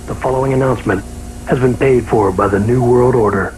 The following announcement has been paid for by the New World Order.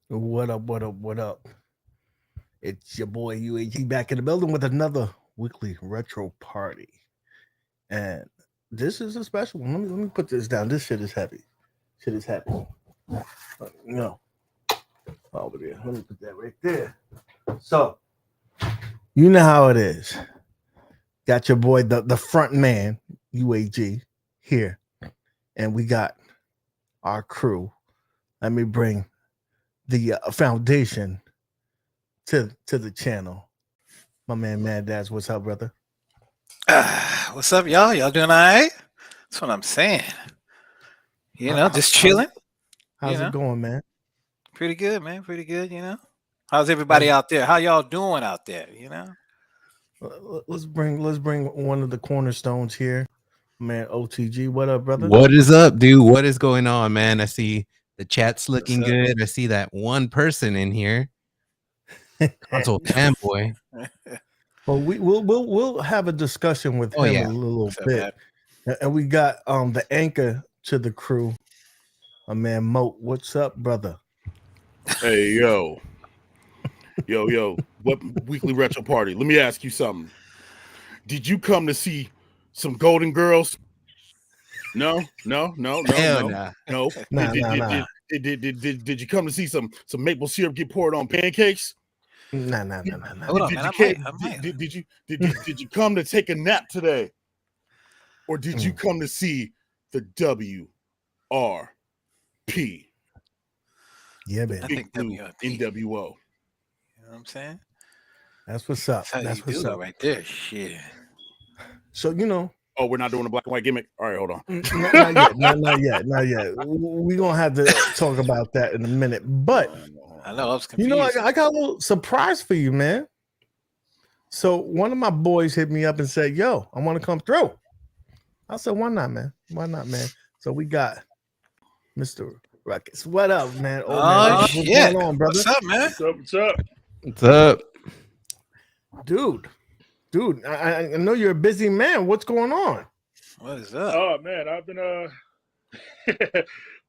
What up, what up, what up? It's your boy UAG back in the building with another weekly retro party. And this is a special one. Let me put this down. This shit is heavy. Shit is heavy. No. Over there. Let me put that right there. So, you know how it is. Got your boy, the front man, UAG, here. And we got our crew. Let me bring the foundation to the channel. My man Maddads, what's up, brother? What's up, y'all? Y'all doing all right? That's what I'm saying. You know, just chilling. How's it going, man? Pretty good, man. Pretty good, you know. How's everybody out there? How y'all doing out there, you know? Let's bring one of the cornerstones here. Man, OTG, what up, brother? What is up, dude? What is going on, man? I see the chat's looking good. I see that one person in here. Console fanboy. Well, we'll have a discussion with him a little bit. And we got the anchor to the crew. My man MOAT, what's up, brother? Hey, yo. What weekly retro party? Let me ask you something. Did you come to see some Golden Girls? No. Hell No. Nah. Did you come to see some maple syrup get poured on pancakes? Nah. Hold on, man. Did you come to take a nap today? Or did you come to see the WRP? Yeah, man. I think WRP. NWO. You know what I'm saying? That's what's up. That's what's up right there. Shit. So, you know. Oh, we're not doing a black and white gimmick? All right, hold on. Not yet. We're going to have to talk about that in a minute. But I know, I was confused. You know, I got a little surprise for you, man. So one of my boys hit me up and said, yo, I want to come through. I said, why not, man? So we got Mr. Ruckus. What up, man? What's going on, brother? What's up, man? What's up? Dude, I know you're a busy man. What's going on? What is up? Oh, man, I've been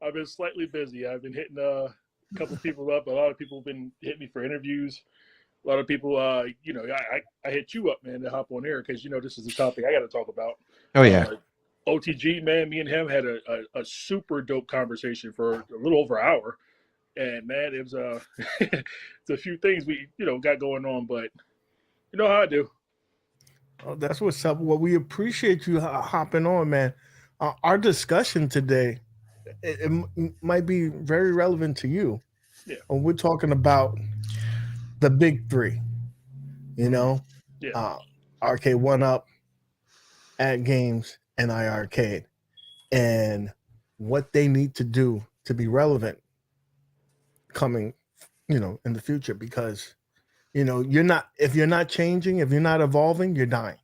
I've been slightly busy. I've been hitting a couple people up. A lot of people have been hitting me for interviews A lot of people, you know, I hit you up, man, to hop on air because, you know, this is the topic I got to talk about. Oh yeah. OTG, man, me and him had a super dope conversation for a little over an hour. And, man, it was it's a few things we, you know, got going on, but you know how I do. Oh, that's what's up. Well, we appreciate you hopping on, man. Our discussion today, it might be very relevant to you. Yeah. When we're talking about the big three, you know, Yeah. Arcade One Up, AtGames, and iArcade, and what they need to do to be relevant coming, you know, in the future, because you know if you're not changing, if you're not evolving, you're dying.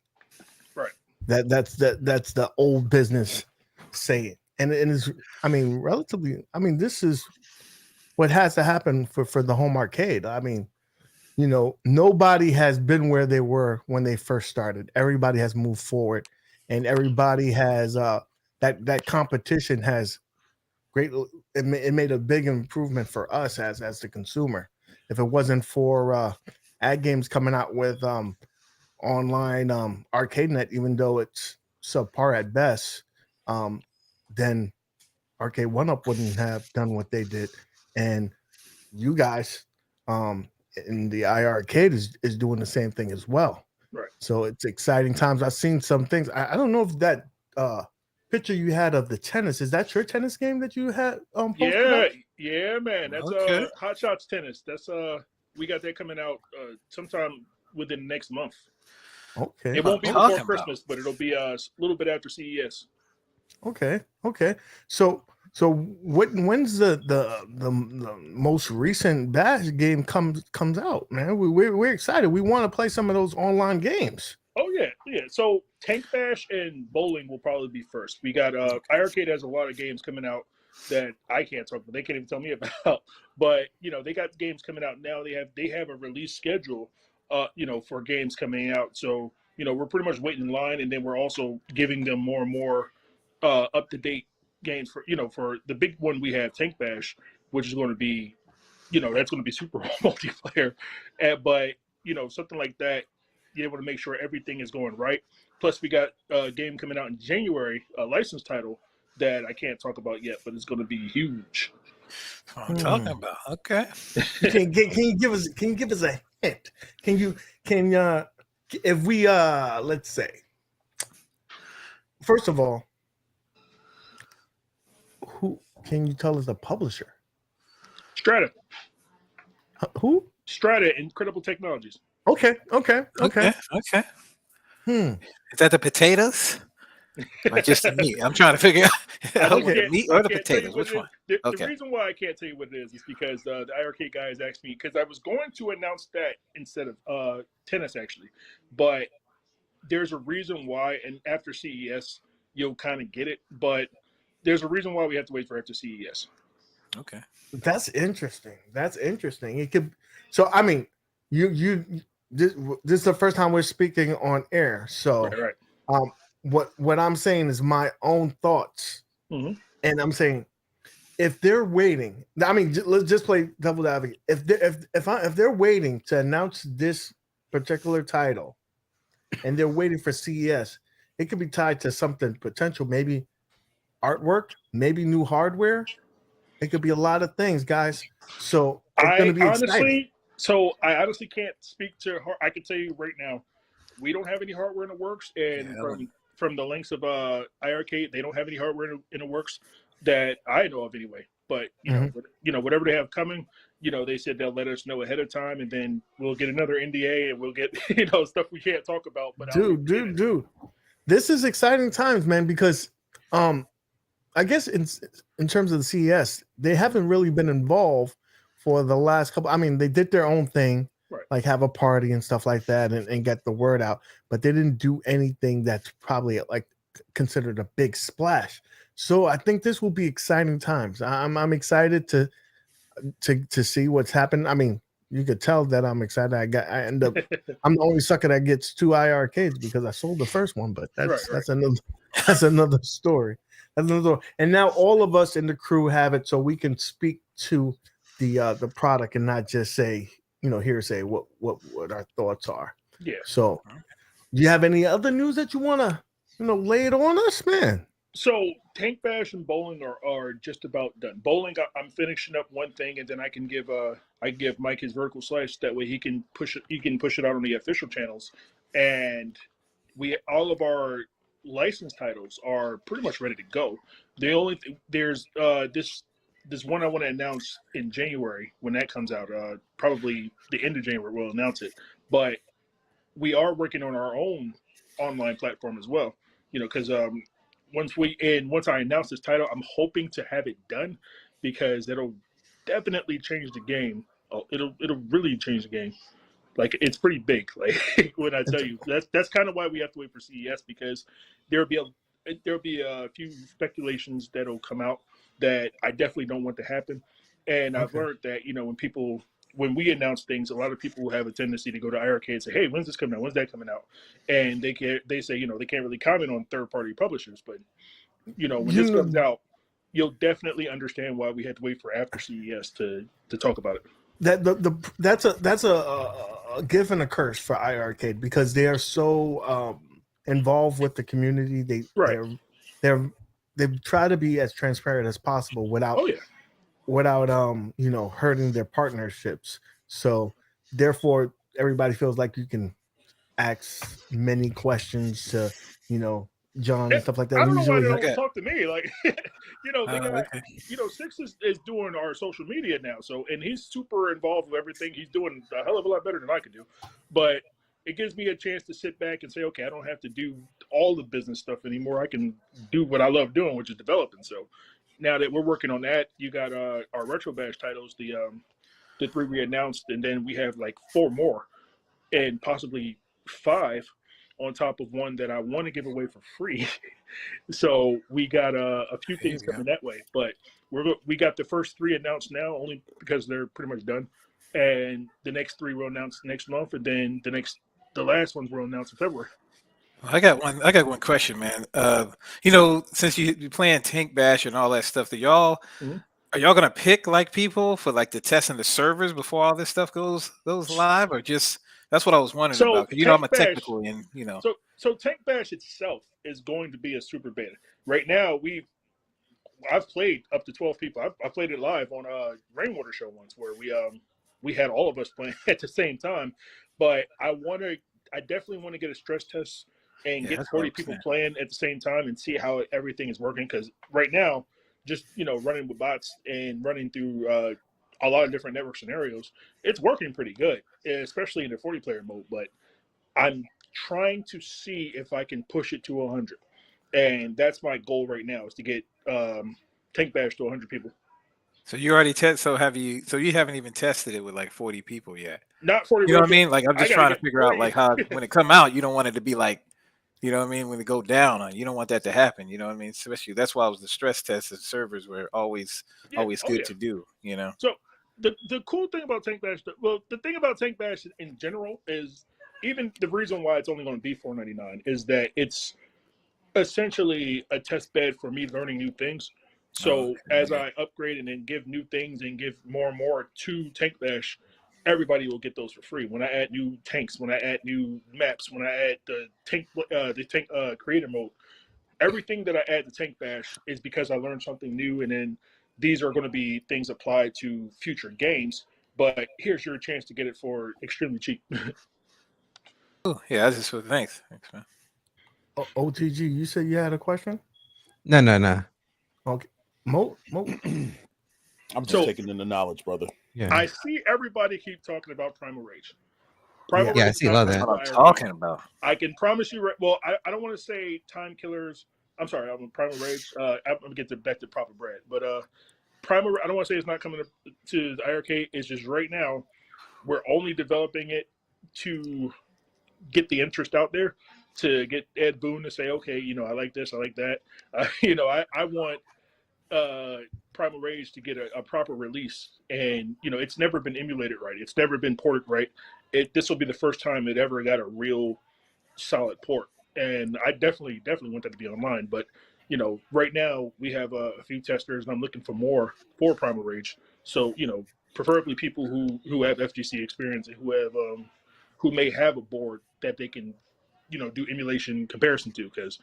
Right. That's the old business saying, and is, I mean, relatively. I mean, this is what has to happen for the home arcade. I mean, you know, nobody has been where they were when they first started. Everybody has moved forward, and everybody has that competition has great. It made a big improvement for us as the consumer. If it wasn't for AtGames coming out with online arcade net, even though it's subpar at best, then Arcade One Up wouldn't have done what they did, and you guys in the iArcade is doing the same thing as well. Right. So it's exciting times. I've seen some things. I don't know if that picture you had of the tennis, is that your tennis game that you had posted up? Yeah, man. That's Okay. Hot Shots Tennis. That's we got that coming out sometime within the next month. Okay. It won't be Talking before about. Christmas, but it'll be a little bit after CES. Okay. So when's the most recent Bash game comes out, man? We're excited. We want to play some of those online games. Oh yeah. So Tank Bash and bowling will probably be first. We got iArcade has a lot of games coming out that I can't talk about. They can't even tell me about. But you know, they got games coming out now. They have a release schedule, you know, for games coming out. So you know, we're pretty much waiting in line, and then we're also giving them more and more up to date games for, you know, for the big one we have, Tank Bash, which is going to be, you know, that's going to be super multiplayer. But you know, something like that, you're able to make sure everything is going right. Plus, we got a game coming out in January, a licensed title that I can't talk about yet, but it's going to be huge. That's what I'm talking about. Okay. Can you give us a hint? If we let's say, first of all, who can you tell us the publisher? Strata. Who? Strata, Incredible Technologies. Okay. Is that the potatoes? Or just the meat? I'm trying to figure out the meat or the potatoes. Which one? The Okay. reason why I can't tell you what it is because the iArcade guys asked me, because I was going to announce that instead of tennis, actually. But there's a reason why, and after CES, you'll kind of get it. But there's a reason why we have to wait for after CES. Okay. That's interesting. It could. So I mean, this is the first time we're speaking on air. So Right. What I'm saying is my own thoughts, Mhm. and I'm saying if they're waiting, I mean, let's just play devil's advocate. If they're waiting to announce this particular title, and they're waiting for CES, it could be tied to something potential, maybe artwork, maybe new hardware. It could be a lot of things, guys. So it's going to be exciting. I honestly can't speak to. I can tell you right now, we don't have any hardware in the works, and from the links of iArcade, they don't have any hardware in the works that I know of anyway. But you know, whatever they have coming, you know, they said they'll let us know ahead of time, and then we'll get another NDA, and we'll get stuff we can't talk about. But dude, this is exciting times, man. Because I guess in terms of the CES, they haven't really been involved for the last couple. I mean, they did their own thing, right, like have a party and stuff like that, and get the word out. But they didn't do anything that's probably like considered a big splash. So I think this will be exciting times. I'm excited to see what's happening. I mean, you could tell that I'm excited. I'm the only sucker that gets 2 iArcades because I sold the first one, but that's another story. And now all of us in the crew have it, so we can speak to the product and not just say, hearsay what our thoughts are. Yeah. So, do you have any other news that you want to lay it on us, man? So Tank Bash and bowling are just about done. Bowling, I'm finishing up one thing, and then I give Mike his vertical slice. That way he can push it. He can push it out on the official channels, and all of our license titles are pretty much ready to go. The only there's this one I want to announce in January when that comes out. Probably the end of January we'll announce it, but we are working on our own online platform as well. Because once I announce this title, I'm hoping to have it done because it'll definitely change the game. Oh, it'll really change the game. Like, it's pretty big. Like, when I tell you, that's kind of why we have to wait for CES, because there'll be a few speculations that'll come out that I definitely don't want to happen. And I've learned that when we announce things, a lot of people have a tendency to go to IRK and say, "Hey, when's this coming out? When's that coming out?" And they say they can't really comment on third-party publishers. But when this comes out, you'll definitely understand why we had to wait for after CES to talk about it. That's a gift and a curse for IRK, because they are so involved with the community. They try to be as transparent as possible without hurting their partnerships. So therefore everybody feels like you can ask many questions to John and stuff like that. I don't know why they don't talk to me. Like, they got, Six is doing our social media now. So, and he's super involved with everything. He's doing a hell of a lot better than I could do. But it gives me a chance to sit back and say, okay, I don't have to do all the business stuff anymore. I can do what I love doing, which is developing. So now that we're working on that, you got our Retro Bash titles, the 3 we announced, and then we have like 4 more and possibly 5 on top of one that I want to give away for free. So we got a few things coming that way, but we got the first 3 announced now only because they're pretty much done, and the next 3 will announce next month, and then the last ones will announce in February. I got one question, man. Since you're playing Tank Bash and all that stuff, are y'all gonna pick like people for like the testing the servers before all this stuff goes live, or just that's what I was wondering about? Because I'm a technical and So Tank Bash itself is going to be a super beta. Right now, I've played up to 12 people. I played it live on a Rainwater show once where we had all of us playing at the same time. But I definitely want to get a stress test and get 40 people playing at the same time and see how everything is working. Because right now, just running with bots and running through a lot of different network scenarios, it's working pretty good, especially in the 40-player mode. But I'm trying to see if I can push it to 100, and that's my goal right now, is to get Tank Bash to 100 people. So you already So you haven't even tested it with like 40 people yet? Not 40. You know what I mean? Like, I'm just trying to figure out like how when it come out, you don't want it to be like, you know what I mean, when it go down, you don't want that to happen. You know what I mean? Especially that's why it was the stress test. The servers were always good to do. So the cool thing about Tank Bash, the thing about Tank Bash in general is, even the reason why it's only going to be $4.99 is that it's essentially a test bed for me learning new things. So as I upgrade and then give new things and give more and more to Tank Bash, everybody will get those for free. When I add new tanks, when I add new maps, when I add the tank creator mode, everything that I add to Tank Bash is because I learned something new, and then these are going to be things applied to future games. But here's your chance to get it for extremely cheap. Oh, yeah, that's just what. Thanks, man. OTG, you said you had a question? No. Okay, Mo. I'm just taking in the knowledge, brother. Yeah, I see everybody keep talking about Primal Rage. Rage I see a lot of that. What I'm talking about. I can promise you. Well, I don't want to say Time Killers. I'm sorry, I'm Primal Rage. I'm gonna get back to proper bread, but Primal. I don't want to say it's not coming to the IRK. It's just right now we're only developing it to get the interest out there, to get Ed Boon to say, okay, I like this, I like that. I want Primal Rage to get a proper release, and it's never been emulated right. It's never been ported right. This will be the first time it ever got a real solid port, and I definitely want that to be online. But right now we have a few testers, and I'm looking for more for Primal Rage. So preferably people who have FGC experience and who may have a board that they can, do emulation comparison to. Because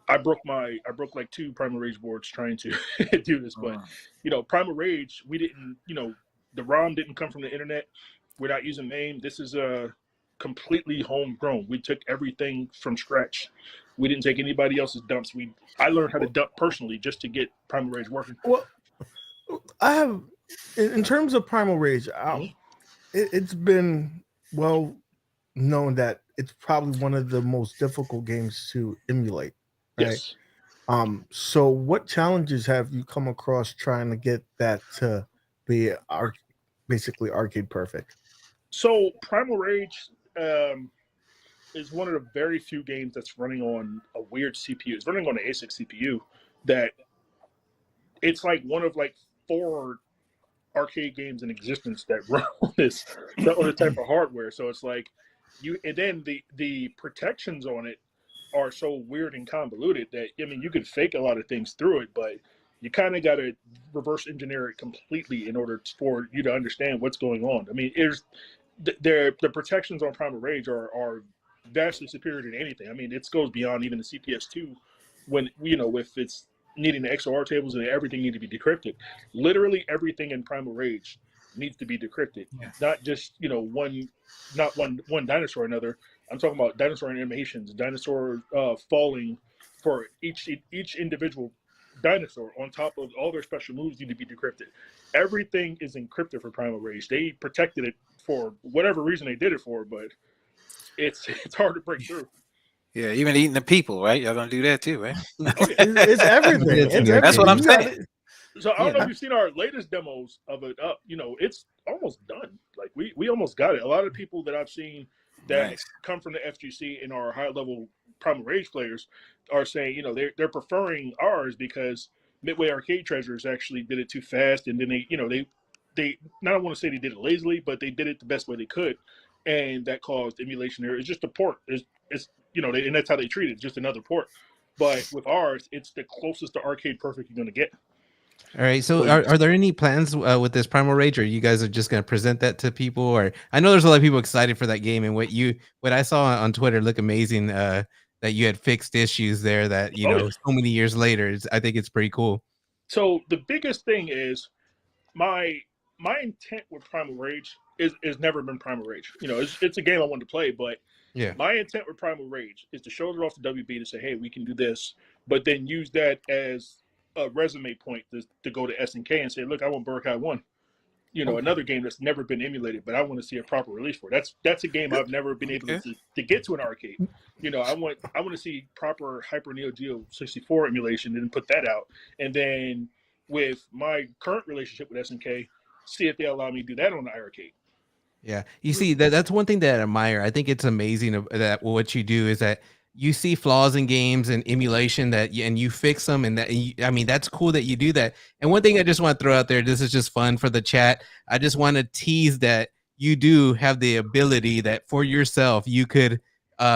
I broke like 2 Primal Rage boards trying to do this, but Primal Rage, we didn't, the ROM didn't come from the internet. We're not using MAME. This is completely homegrown. We took everything from scratch. We didn't take anybody else's dumps. I learned how to dump personally just to get Primal Rage working. Well, I have, in terms of Primal Rage, it's been well known that it's probably one of the most difficult games to emulate. Right? Yes. So what challenges have you come across trying to get that to be basically arcade perfect? So Primal Rage is one of the very few games that's running on a weird CPU. It's running on an A6 CPU that it's like one of like 4 arcade games in existence that run on this type of hardware. So it's like and then the protections on it are so weird and convoluted that, I mean, you could fake a lot of things through it, but you kind of got to reverse engineer it completely in order for you to understand what's going on. I mean, the protections on Primal Rage are vastly superior to anything. I mean, it goes beyond even the CPS2 when, if it's needing the XOR tables and everything need to be decrypted. Literally everything in Primal Rage needs to be decrypted. Yeah. Not just, one dinosaur or another. I'm talking about dinosaur animations, dinosaur falling for each individual dinosaur on top of all their special moves need to be decrypted. Everything is encrypted for Primal Rage. They protected it for whatever reason they did it for, but it's hard to break through. Yeah, even eating the people, right? Y'all gonna do that too, right? It's everything. That's what I'm saying. So I don't know if you've seen our latest demos of it up. It's almost done. Like we almost got it. A lot of people that I've seen that come from the FGC and are high level Primal Rage players are saying, they're preferring ours because Midway Arcade Treasures actually did it too fast, and then they not want to say they did it lazily, but they did it the best way they could, and that caused emulation error. It's just a port. It's and that's how they treat it, just another port. But with ours, it's the closest to arcade perfect you're going to get. All right. So are there any plans with this Primal Rage, or you guys are just going to present that to people? Or I know there's a lot of people excited for that game, and what I saw on Twitter looked amazing, that you had fixed issues there that, so many years later, I think it's pretty cool. So the biggest thing is my intent with Primal Rage is never been Primal Rage. It's a game I wanted to play, but my intent with Primal Rage is to shoulder off the WB to say, hey, we can do this, but then use that as a resume point to go to SNK and say, look, I want Budokai 1. Another game that's never been emulated, but I want to see a proper release for it. That's a game I've never been able to get to an arcade. I want to see proper Hyper Neo Geo 64 emulation and then put that out. And then with my current relationship with SNK, see if they allow me to do that on the iArcade. Yeah, you see that's one thing that I admire. I think it's amazing that what you do is that you see flaws in games and emulation and you fix them, and I mean, that's cool that you do that. And one thing I just want to throw out there, this is just fun for the chat. I just want to tease that you do have the ability that for yourself you could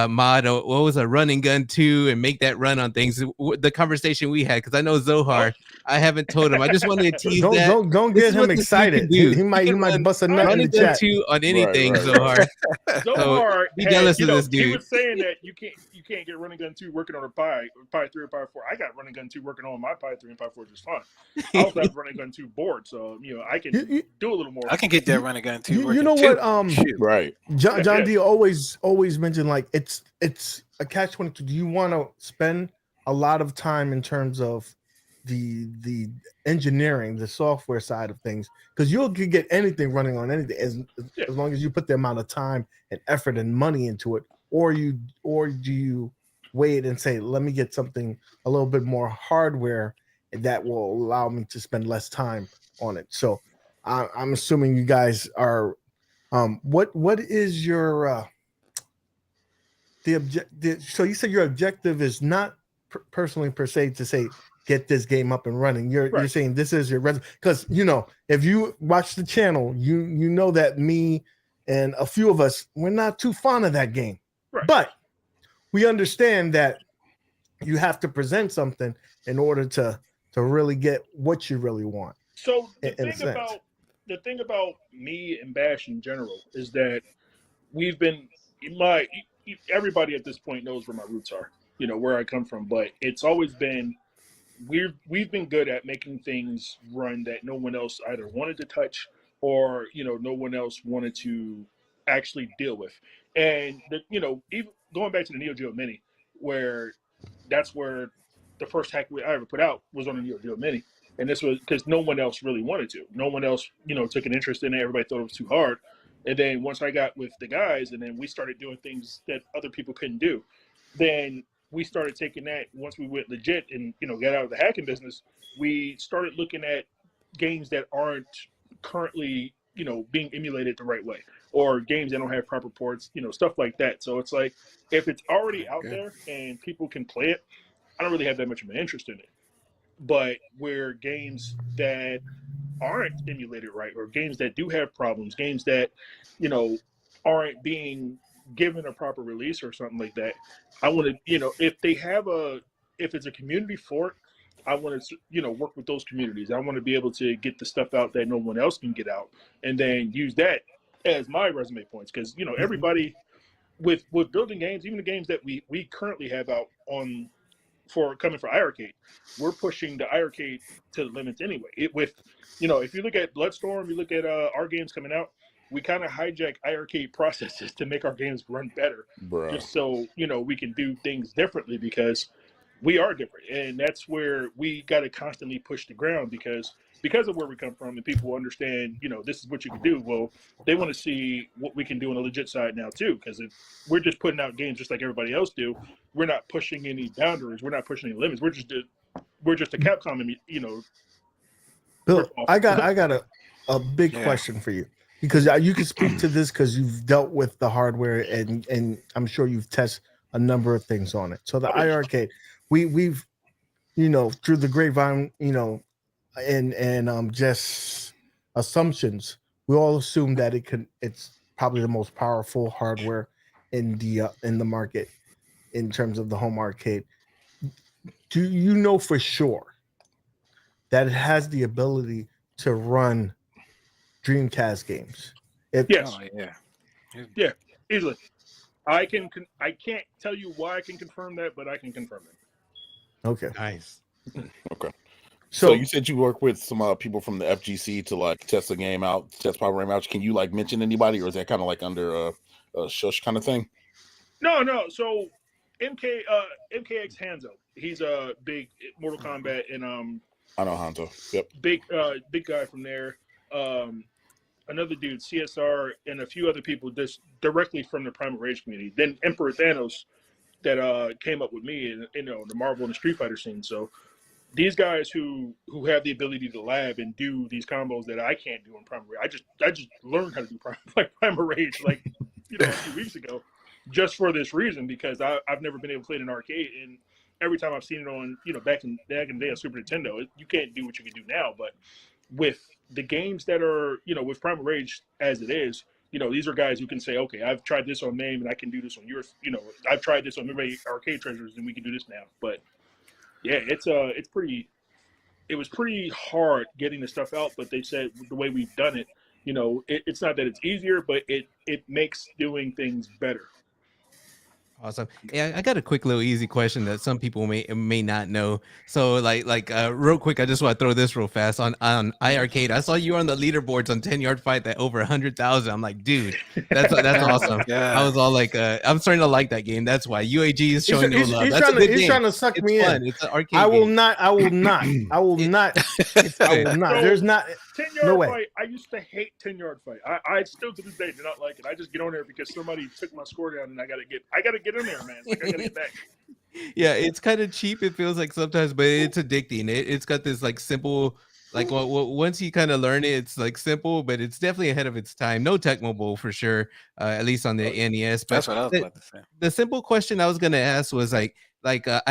mod what was a Run and Gun 2 and make that run on things. The conversation we had, because I know Zohar, I haven't told him. I just wanted to tease that. Don't get him excited. He might bust a nut in the chat. 2 on anything, Zohar. Zohar, be jealous of this dude. He was saying that you can't get Run and Gun 2 working on a Pi 3 or Pi 4. I got Run and Gun 2 working on my Pi 3 and Pi 4 just fine. I also have Run and Gun 2 board, so I can do a little more. I can get that Run and Gun 2 working. You know what? Right. John D always mentioned, like, it's a catch-22. Do you want to spend a lot of time in terms of the engineering, the software side of things? Because you could get anything running on anything as long as you put the amount of time and effort and money into it, or do you wait and say, let me get something a little bit more hardware that will allow me to spend less time on it? So I'm assuming you guys are what is your so you said your objective is not personally per se to say get this game up and running. You're saying this is your because if you watch the channel, you know that me and a few of us, we're not too fond of that game, but we understand that you have to present something in order to really get what you really want. So the thing about the thing about me and Bash in general is that we've been everybody at this point knows where my roots are, where I come from, but it's always been we've been good at making things run that no one else either wanted to touch or no one else wanted to actually deal with. And even going back to the Neo Geo Mini, where that's where the first hack I ever put out was on the Neo Geo Mini, and this was because no one else really wanted to. No one else took an interest in it. Everybody thought it was too hard. And then once I got with the guys, and then we started doing things that other people couldn't do, then we started taking that. Once we went legit and got out of the hacking business, we started looking at games that aren't currently being emulated the right way, or games that don't have proper ports, stuff like that. So it's like, if it's already out there and people can play it, I don't really have that much of an interest in it. But where games that aren't emulated right, or games that do have problems, games that aren't being given a proper release or something like that, I want to if it's a community for it, I want to work with those communities. I want to be able to get the stuff out that no one else can get out, and then use that as my resume points, because everybody with building games, even the games that we currently have out on coming for iArcade, we're pushing the iArcade to the limits anyway. If you look at Bloodstorm, you look at our games coming out, we kind of hijack iArcade processes to make our games run better, just so we can do things differently, because we are different, and that's where we got to constantly push the ground, because of where we come from, and people understand this is what you can do. Well, they want to see what we can do on the legit side now too, because if we're just putting out games just like everybody else do, we're not pushing any boundaries, we're not pushing any limits, we're just a Capcom, Bill, I got a big question for you, because you can speak to this because you've dealt with the hardware, and I'm sure you've tested a number of things on it. So the iArcade, we've through the grapevine, and just assumptions, we all assume that it's probably the most powerful hardware in the market in terms of the home arcade. Do you know for sure that it has the ability to run Dreamcast games? Yes. Oh, Yeah, easily. I can't tell you why I can confirm that, but I can confirm it. Okay. Nice. Okay. So you said you work with some people from the FGC to test the game out, test Power Rangers out. Can you mention anybody, or is that kind of under a shush kind of thing? No. So MKX Hanzo, he's a big Mortal Kombat, and I know Hanzo. Yep. Big guy from there. Another dude, CSR, and a few other people just directly from the Primal Rage community. Then Emperor Thanos, that came up with me in the Marvel and the Street Fighter scene. So these guys who have the ability to lab and do these combos that I can't do in Primal Rage. I just learned how to do Primal Rage a few weeks ago, just for this reason, because I've never been able to play it in arcade, and every time I've seen it on back in the day on Super Nintendo, you can't do what you can do now. But with the games that are with Primal Rage as it is, these are guys who can say, okay, I've tried this on MAME and I can do this on yours. I've tried this on Memory Arcade Treasures and we can do this now. But yeah, it was pretty hard getting the stuff out, but they said the way we've done it, it's not that it's easier, but it makes doing things better. Awesome. Yeah, I got a quick little easy question that some people may not know. So real quick, I just want to throw this real fast on iArcade. I saw you on the leaderboards on 10-Yard Fight that over 100,000. I'm like, dude, that's awesome. Yeah. I was all like, I'm starting to like that game. That's why UAG is showing no love. He's That's a good game. He's trying to suck me fun. in. It's an arcade I will game. not. There's not. 10-Yard No way. Fight. I used to hate 10-Yard Fight. I still to this day do not like it. I just get on there because somebody took my score down, and I gotta get in there, man. I gotta get back. Yeah, it's kind of cheap. It feels like sometimes, but it's addicting. It's got this simple, once you kind of learn it, it's simple, but it's definitely ahead of its time. No Tecmo Bowl for sure, at least on the NES. But That's what I was about to say. The simple question I was gonna ask was I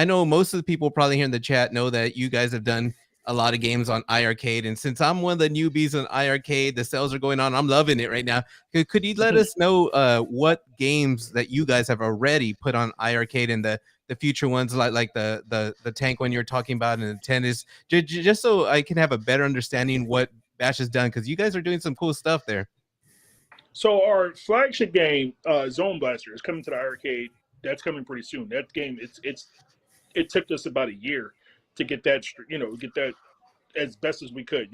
know most of the people probably here in the chat know that you guys have done a lot of games on iArcade, and since I'm one of the newbies on iArcade, the sales are going on. I'm loving it right now. Could you let us know what games that you guys have already put on iArcade and the future ones, like the tank one you're talking about and the tennis, just so I can have a better understanding what Bash is done, because you guys are doing some cool stuff there. So our flagship game, Zone Blaster, is coming to the arcade. That's coming pretty soon. That game, it took us about a year to get that, get that as best as we could.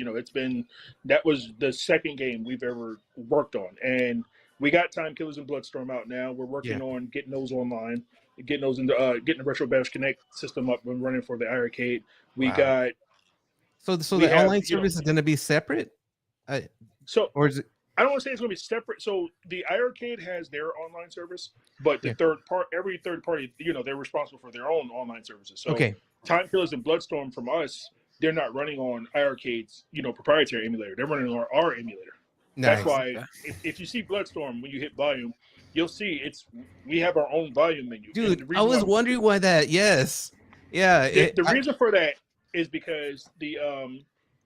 That was the second game we've ever worked on, and we got Time Killers and Bloodstorm out now. We're working on getting those online, getting those into getting the Retro Bash Connect system up and running for the arcade. We got so the online service is going to be separate. Or is it? I don't want to say it's going to be separate. So the iArcade has their online service, but the every third party, they're responsible for their own online services. So Time Killers and Bloodstorm from us, they're not running on iArcade's, proprietary emulator. They're running on our emulator. Nice. That's why if you see Bloodstorm, when you hit volume, you'll see we have our own volume menu. Dude, I was wondering why that. Yes. Yeah. The reason for that is because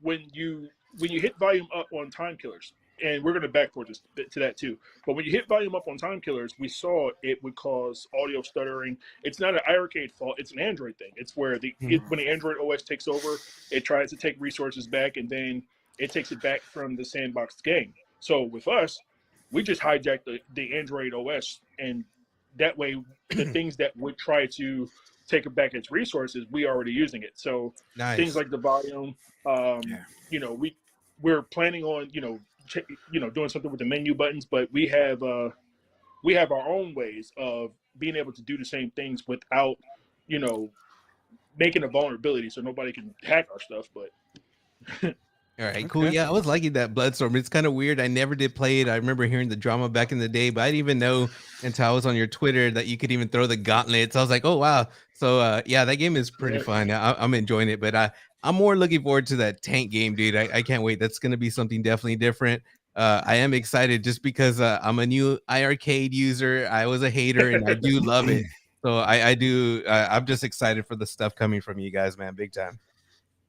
when you hit volume up on Time Killers, and we're going to backport this to that too. But when you hit volume up on Time Killers, we saw it would cause audio stuttering. It's not an iArcade fault. It's an Android thing. It's where when the Android OS takes over, it tries to take resources back, and then it takes it back from the sandboxed game. So with us, we just hijack the Android OS, and that way the things that would try to take it back its resources, we already using it. So things like the volume, we're planning on, doing something with the menu buttons, but we have our own ways of being able to do the same things without, making a vulnerability so nobody can hack our stuff. But all right, cool. Yeah, I was liking that Bloodstorm. It's kind of weird. I never did play it. I remember hearing the drama back in the day, but I didn't even know until I was on your Twitter that you could even throw the gauntlets. I was like, oh wow. So yeah, that game is pretty fun. I'm enjoying it, but I'm more looking forward to that tank game, dude. I can't wait. That's gonna be something definitely different. I am excited just because I'm a new iArcade user. I was a hater and I do love it. So I'm just excited for the stuff coming from you guys, man. Big time.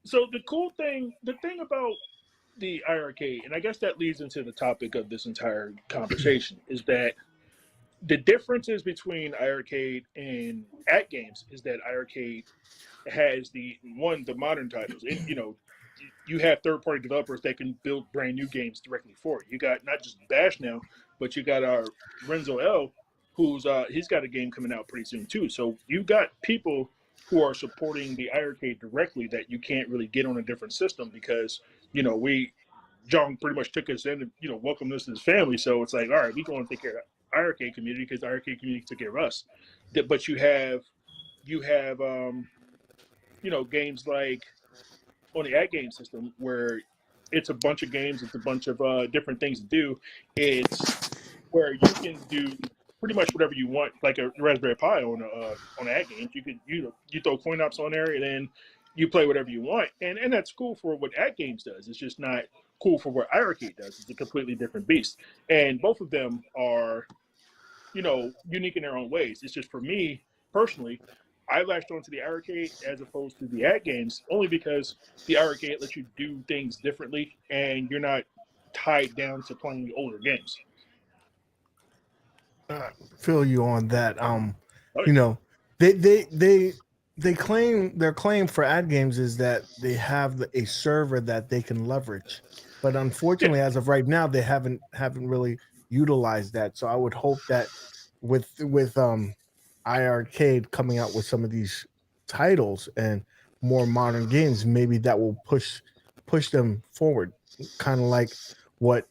So the thing about the iArcade, and I guess that leads into the topic of this entire conversation, is that the differences between iArcade and AtGames is that iArcade has the modern titles. And, you have third-party developers that can build brand new games directly for it. You got not just Bash now, but you got our Renzo L, who's he's got a game coming out pretty soon too. So you got people who are supporting the iArcade directly that you can't really get on a different system because, John pretty much took us in and, welcomed us to his family. So it's like, all right, we going to take care of the iArcade community because the iArcade community took care of us. But you have games like on the AtGames system where it's a bunch of games, it's a bunch of different things to do. It's where you can do pretty much whatever you want, like a Raspberry Pi on AtGames. You could you throw coin ops on there and then you play whatever you want, and that's cool for what AtGames does. It's just not cool for what iArcade does. It's a completely different beast, and both of them are, unique in their own ways. It's just for me personally, I latched onto the iArcade as opposed to the AtGames only because the iArcade lets you do things differently, and you're not tied down to playing older games. Feel you on that. They claim their claim for AtGames is that they have a server that they can leverage, but unfortunately, as of right now, they haven't really utilized that. So I would hope that with iArcade coming out with some of these titles and more modern games, maybe that will push them forward, kind of like what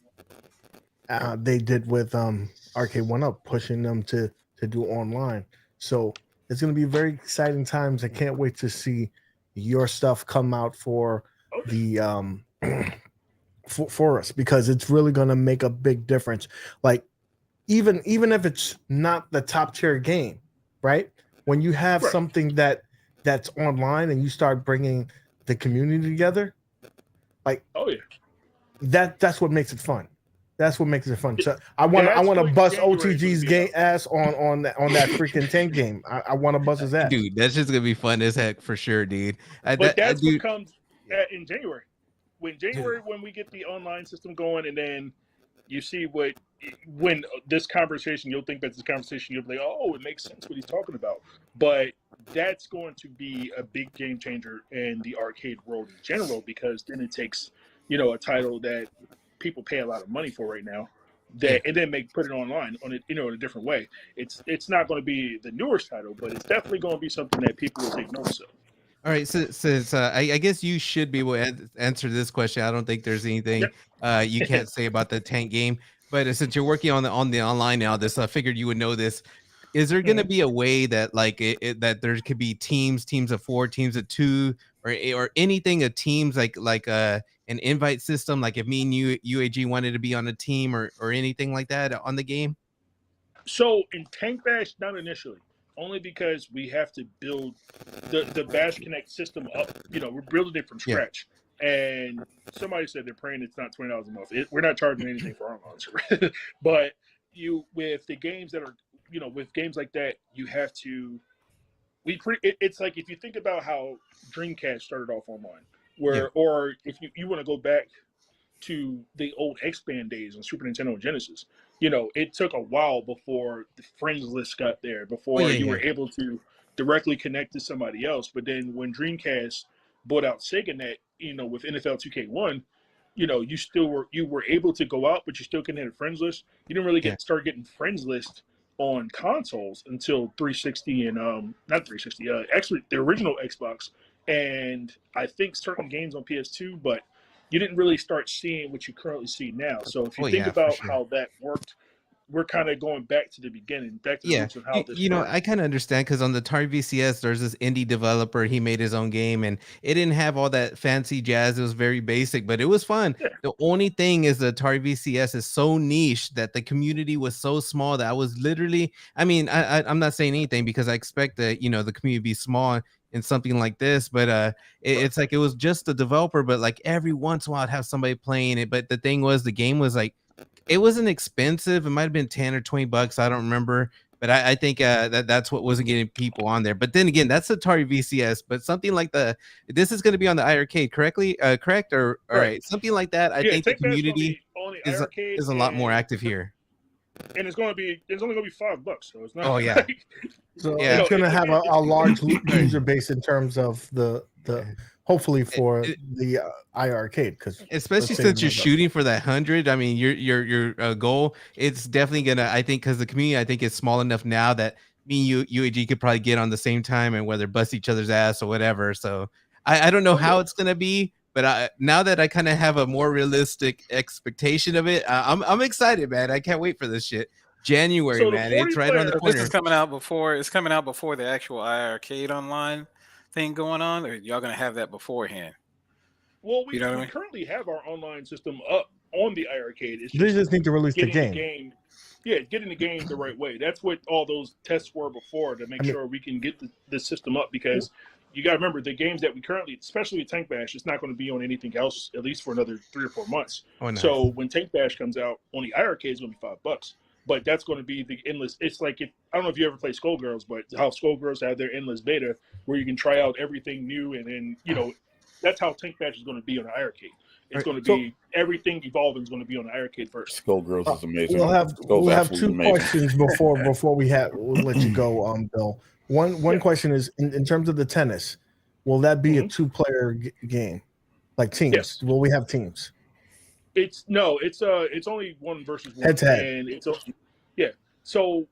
they did with Arcade 1-Up, pushing them to do online. So it's going to be very exciting times. I can't wait to see your stuff come out for the for us, because it's really going to make a big difference. Like even if it's not the top tier game, right? When you have something that's online and you start bringing the community together, like that's what makes it fun. That's what makes it fun. So I want to bust OTG's game ass on that freaking tank game. I want to bust his ass, dude. That's just gonna be fun as heck for sure, dude. But that's what comes in January. When we get the online system going, and then you see when this conversation, you'll think that this conversation, you'll be like, oh, it makes sense what he's talking about. But that's going to be a big game changer in the arcade world in general, because then it takes a title that people pay a lot of money for right now. Yeah. And then put it online on it, in a different way. It's not going to be the newest title, but it's definitely going to be something that people will take notice of. All right, so since I guess you should be able to answer this question. I don't think there's anything you can't say about the tank game. But since you're working on the online now, I figured you would know this. Is there going to be a way that like that there could be teams of 4, teams of 2, or anything of teams like an invite system? Like if me and you UAG wanted to be on a team or anything like that on the game? So in Tank Bash, not initially, only because we have to build the Bash Connect system up. We're building it from scratch. And somebody said they're praying it's not $20 a month. We're not charging anything for our launcher. But with the games that are, with games like that, you have to. It's like if you think about how Dreamcast started off online, or if you want to go back to the old X-Band days on Super Nintendo and Genesis, it took a while before the friends list got there, before you were able to directly connect to somebody else. But then when Dreamcast bought out SegaNet, with NFL 2K1, you were able to go out, but you still couldn't have a friends list. You didn't really start getting friends list on consoles until 360 and not 360, actually the original Xbox, and I think certain games on PS2, but you didn't really start seeing what you currently see now. So if you think about how that worked, we're kind of going back to the beginning, back to the roots of how this works. I kind of understand because on the Atari VCS, there's this indie developer. He made his own game, and it didn't have all that fancy jazz. It was very basic, but it was fun. Yeah. The only thing is the Atari VCS is so niche that the community was so small that I was literally, I'm not saying anything because I expect that, the community to be small in something like this, but it's like it was just a developer, but like every once in a while I'd have somebody playing it. But the thing was, the game was like, it wasn't expensive. It might have been $10 or $20. I don't remember, but I think that's what wasn't getting people on there. But then again, that's Atari VCS. But something like this is going to be on the iArcade, correct? Or all right, something like that. I think the community is a lot more active here. And it's only going to be $5, so it's not. Oh yeah. Like, so it's going to have a large user base in terms of the hopefully for the iArcade, because especially since you're shooting for that 100. I mean, your goal. It's definitely gonna. I think because the community, I think, is small enough now that me and UAG could probably get on the same time and whether bust each other's ass or whatever. So I don't know how it's gonna be. But now that I kind of have a more realistic expectation of it, I'm excited, man. I can't wait for this shit. January, man. It's right on the corner. This is coming out before. It's coming out before the actual iArcade online thing going on, or y'all gonna have that beforehand? Well, we currently have our online system up on the iArcade. They just need to release the game. Getting the game the right way. That's what all those tests were before, to make sure we can get the system up, because you got to remember the games that we currently, especially with Tank Bash, it's not going to be on anything else at least for another 3 or 4 months. Oh, nice. So when Tank Bash comes out on the iArcade, it's going to be $5. But that's going to be the endless. It's like I don't know if you ever play Skullgirls, but how Skullgirls have their endless beta where you can try out everything new, and then that's how Tank Bash is going to be on the iArcade. It's going to be everything evolving is going to be on the iArcade first. Skullgirls is amazing. We'll have 2 questions before we'll let you go, Bill. One question is in terms of the tennis, will that be a 2-player game, like teams? Yes. Will we have teams? It's only 1 versus 1, head-to-head. and So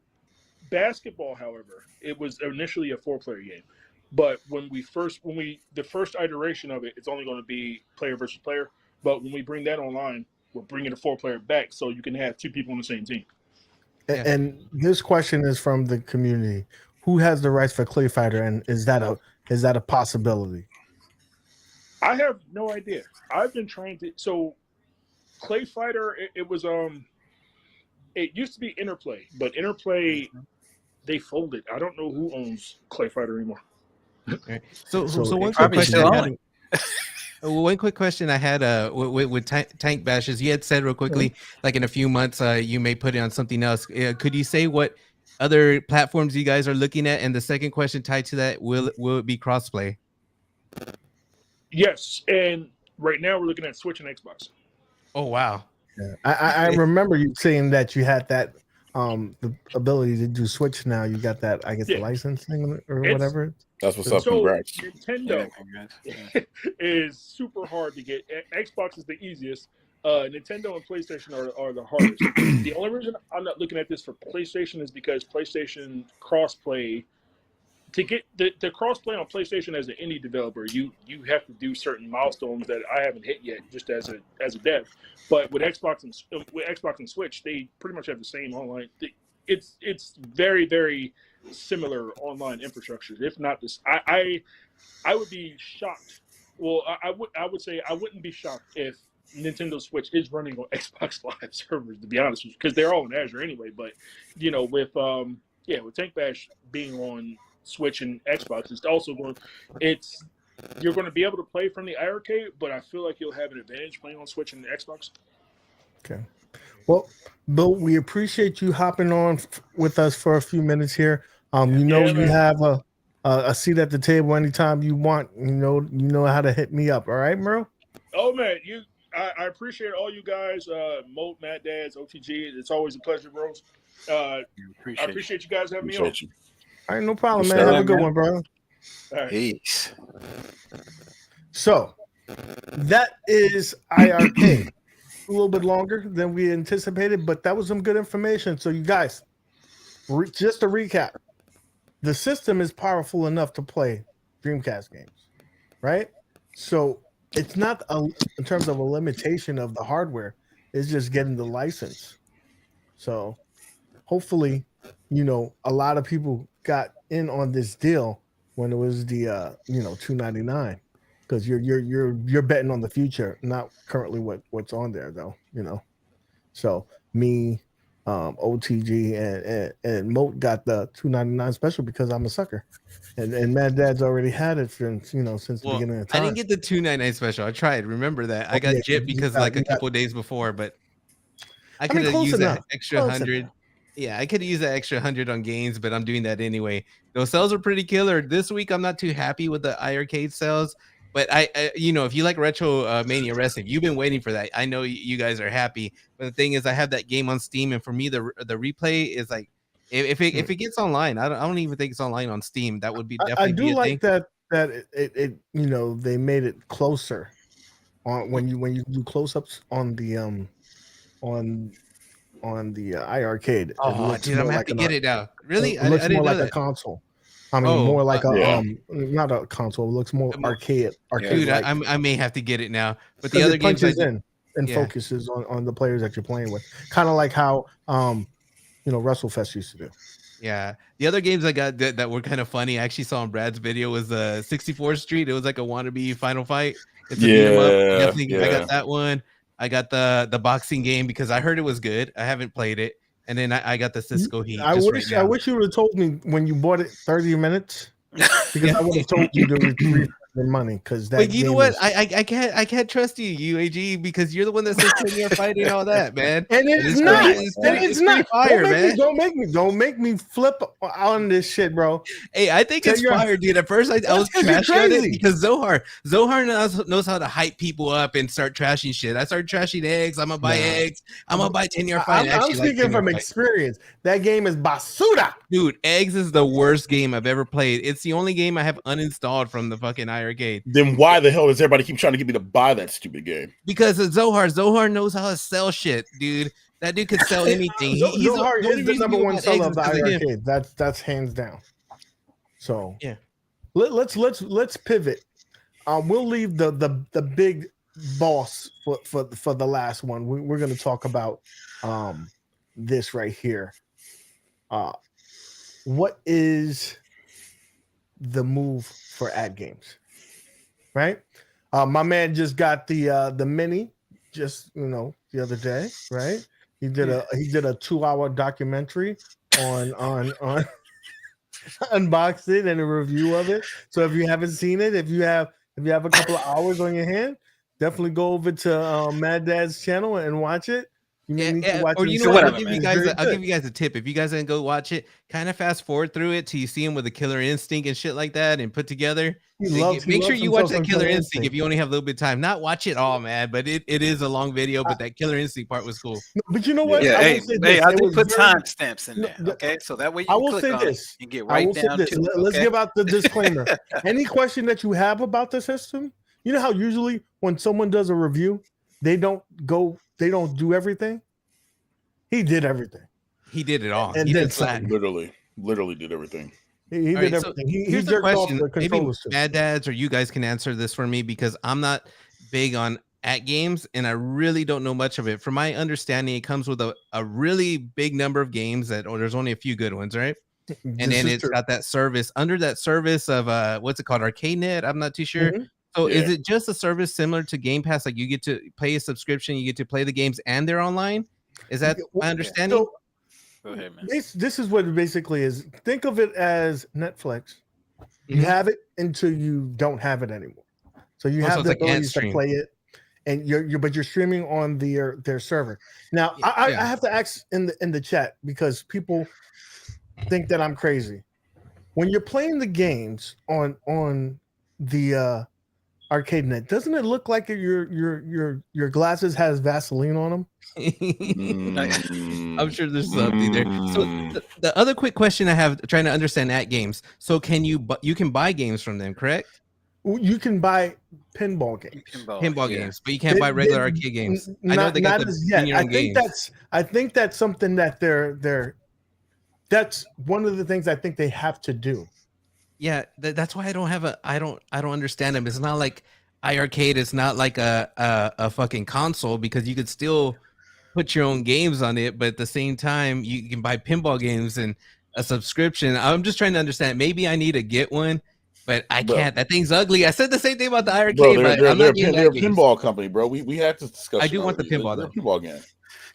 basketball, however, it was initially a 4-player game, but the first iteration of it, it's only going to be player versus player. But when we bring that online, we're bringing a 4-player back, so you can have 2 people on the same team. And this question is from the community: who has the rights for Clay Fighter, and is that a possibility? I have no idea. I've been trying to. So Clay Fighter, it was it used to be Interplay, but Interplay they folded. I don't know who owns Clay Fighter anymore. Okay. So one quick question. One quick question I had with Tank Bashes. You had said real quickly, like in a few months, you may put it on something else. Could you say what other platforms you guys are looking at? And the second question tied to that, will it be crossplay? Yes, and right now we're looking at Switch and Xbox. Oh wow! Yeah. I remember you saying that you had that the ability to do Switch now. You got that, I guess, Yeah. licensing or It's- whatever. That's what's up. So Congrats. Nintendo is super hard to get. Xbox is the easiest. Nintendo and PlayStation are the hardest. The only reason I'm not looking at this for PlayStation is because PlayStation crossplay. To get the crossplay on PlayStation as an indie developer, you have to do certain milestones that I haven't hit yet, just as a dev. But with Xbox and Switch, they pretty much have the same online. It's very, very similar online infrastructures. If not this, I would be shocked. Well, I would say I wouldn't be shocked if Nintendo Switch is running on Xbox Live servers, to be honest with you, because they're all in Azure anyway. But with Tank Bash being on Switch and Xbox, it's also you're going to be able to play from the iArcade, but I feel like you'll have an advantage playing on Switch and Xbox. Okay. Well, Bill, we appreciate you hopping on with us for a few minutes here. You have a seat at the table anytime you want. You know how to hit me up. All right, Merle? Oh man, I appreciate all you guys. MOAT, Maddads, OTG. It's always a pleasure, bros. I appreciate you guys having me on. All right, no problem, man. Have a good one, bro. All right. Peace. So that is IRK. A little bit longer than we anticipated, but that was some good information. So you guys, just to recap, the system is powerful enough to play Dreamcast games, right? So it's not in terms of a limitation of the hardware, it's just getting the license. So hopefully, a lot of people got in on this deal when it was the $299, because you're betting on the future, not currently what's on there though. So me, OTG and Moat got the $299 special because I'm a sucker, and Mad Dad's already had it since the beginning of time. I didn't get the $299 special. I tried. Remember that I got Jip because a couple days before, but I could have used that extra 100. Yeah, I could use that extra 100 on games, but I'm doing that anyway. Those sales are pretty killer. This week, I'm not too happy with the iArcade sales, but I if you like Retro Mania Wrestling, you've been waiting for that. I know you guys are happy, but the thing is, I have that game on Steam, and for me, the replay is like, if it gets online, I don't even think it's online on Steam. That would be definitely. I do like that it they made it closer on when you do close-ups on the iArcade. Oh, dude, I'm gonna have to get it now. Really? It looks I didn't more know like that. a console. I mean, more like not a console. It looks more arcade. Dude, I may have to get it now. But the other games punches in and focuses on the players that you're playing with, kind of like how WrestleFest used to do. Yeah, the other games I got that were kind of funny, I actually saw on Brad's video, was 64th Street. It was like a wannabe Final Fight. It's a beat 'em up. Definitely, I got that one. I got the boxing game because I heard it was good. I haven't played it. And then I got the Cisco Heat. I wish you would have told me when you bought it 30 minutes, because I would have told you to retrieve the money. Because that. But you know what? I can't trust you, UAG, because you're the one that says 10-year fighting all that, man. And it's not. It's not fire, man. Don't make me flip on this shit, bro. Hey, I think it's fire, dude. At first, I was trashing it because Zohar knows how to hype people up and start trashing shit. I started trashing eggs. I'm gonna buy eggs. I'm gonna buy 10-year fight. I'm speaking from experience. That game is basura, dude. Eggs is the worst game I've ever played. It's the only game I have uninstalled from the fucking iArcade. Then why the hell does everybody keep trying to get me to buy that stupid game? Because of Zohar. Zohar knows how to sell shit, dude. That dude could sell anything. Zohar is the number one seller of the iArcade. That's hands down. So yeah, let's pivot. We'll leave the big boss for the last one. We're going to talk about this right here. What is the move for AtGames? Right, my man just got the mini just the other day. Right, he did a 2-hour documentary on unboxed it and a review of it. So if you haven't seen it, if you have a couple of hours on your hand, definitely go over to Maddads Channel and watch it. You need to watch or it. you in know what? I'll whatever, give man. you guys. I'll give you guys a tip. If you guys didn't go watch it, kind of fast forward through it till you see him with a Killer Instinct and shit like that, and put together. Make sure you watch that Killer Instinct if you only have a little bit of time. Not watch it all, man, but it is a long video. But that Killer Instinct part was cool. But you know what? Yeah, I do put timestamps in there, okay? So that way you can click on it and get right down to it. Let's give out the disclaimer. Any question that you have about the system, you know how usually when someone does a review, they don't do everything. He did everything. He did it all. And he then did slack. Literally did everything. He did everything. Here's the question. Maybe Mad Dads or you guys can answer this for me because I'm not big on AtGames and I really don't know much of it. From my understanding, it comes with a really big number of games there's only a few good ones, right? And then it's got that service under that service of what's it called? ArcadeNet? I'm not too sure. Mm-hmm. So is it just a service similar to Game Pass? Like you get to pay a subscription, you get to play the games and they're online? Is that my understanding? So, go ahead, man. This is what it basically is. Think of it as Netflix. You have it until you don't have it anymore. So you have the ability to play it, and you're streaming on their server. Now I have to ask in the chat because people think that I'm crazy. When you're playing the games on the ArcadeNet, doesn't it look like your glasses has Vaseline on them? I'm sure there's something there. So the other quick question I have trying to understand AtGames. So you can buy games from them, correct? You can buy pinball games. Pinball games, but you can't buy regular arcade games. I know they got I think that's something that that's one of the things I think they have to do. Yeah, that's why I don't understand them. It's not like iArcade. It's not like a fucking console because you could still put your own games on it, but at the same time you can buy pinball games and a subscription. I'm just trying to understand. Maybe I need to get one, but I can't. That thing's ugly. I said the same thing about the iArcade, but I'm not getting they're a pinball company, bro. We had this discussion. I do want the pinball though. Pinball game.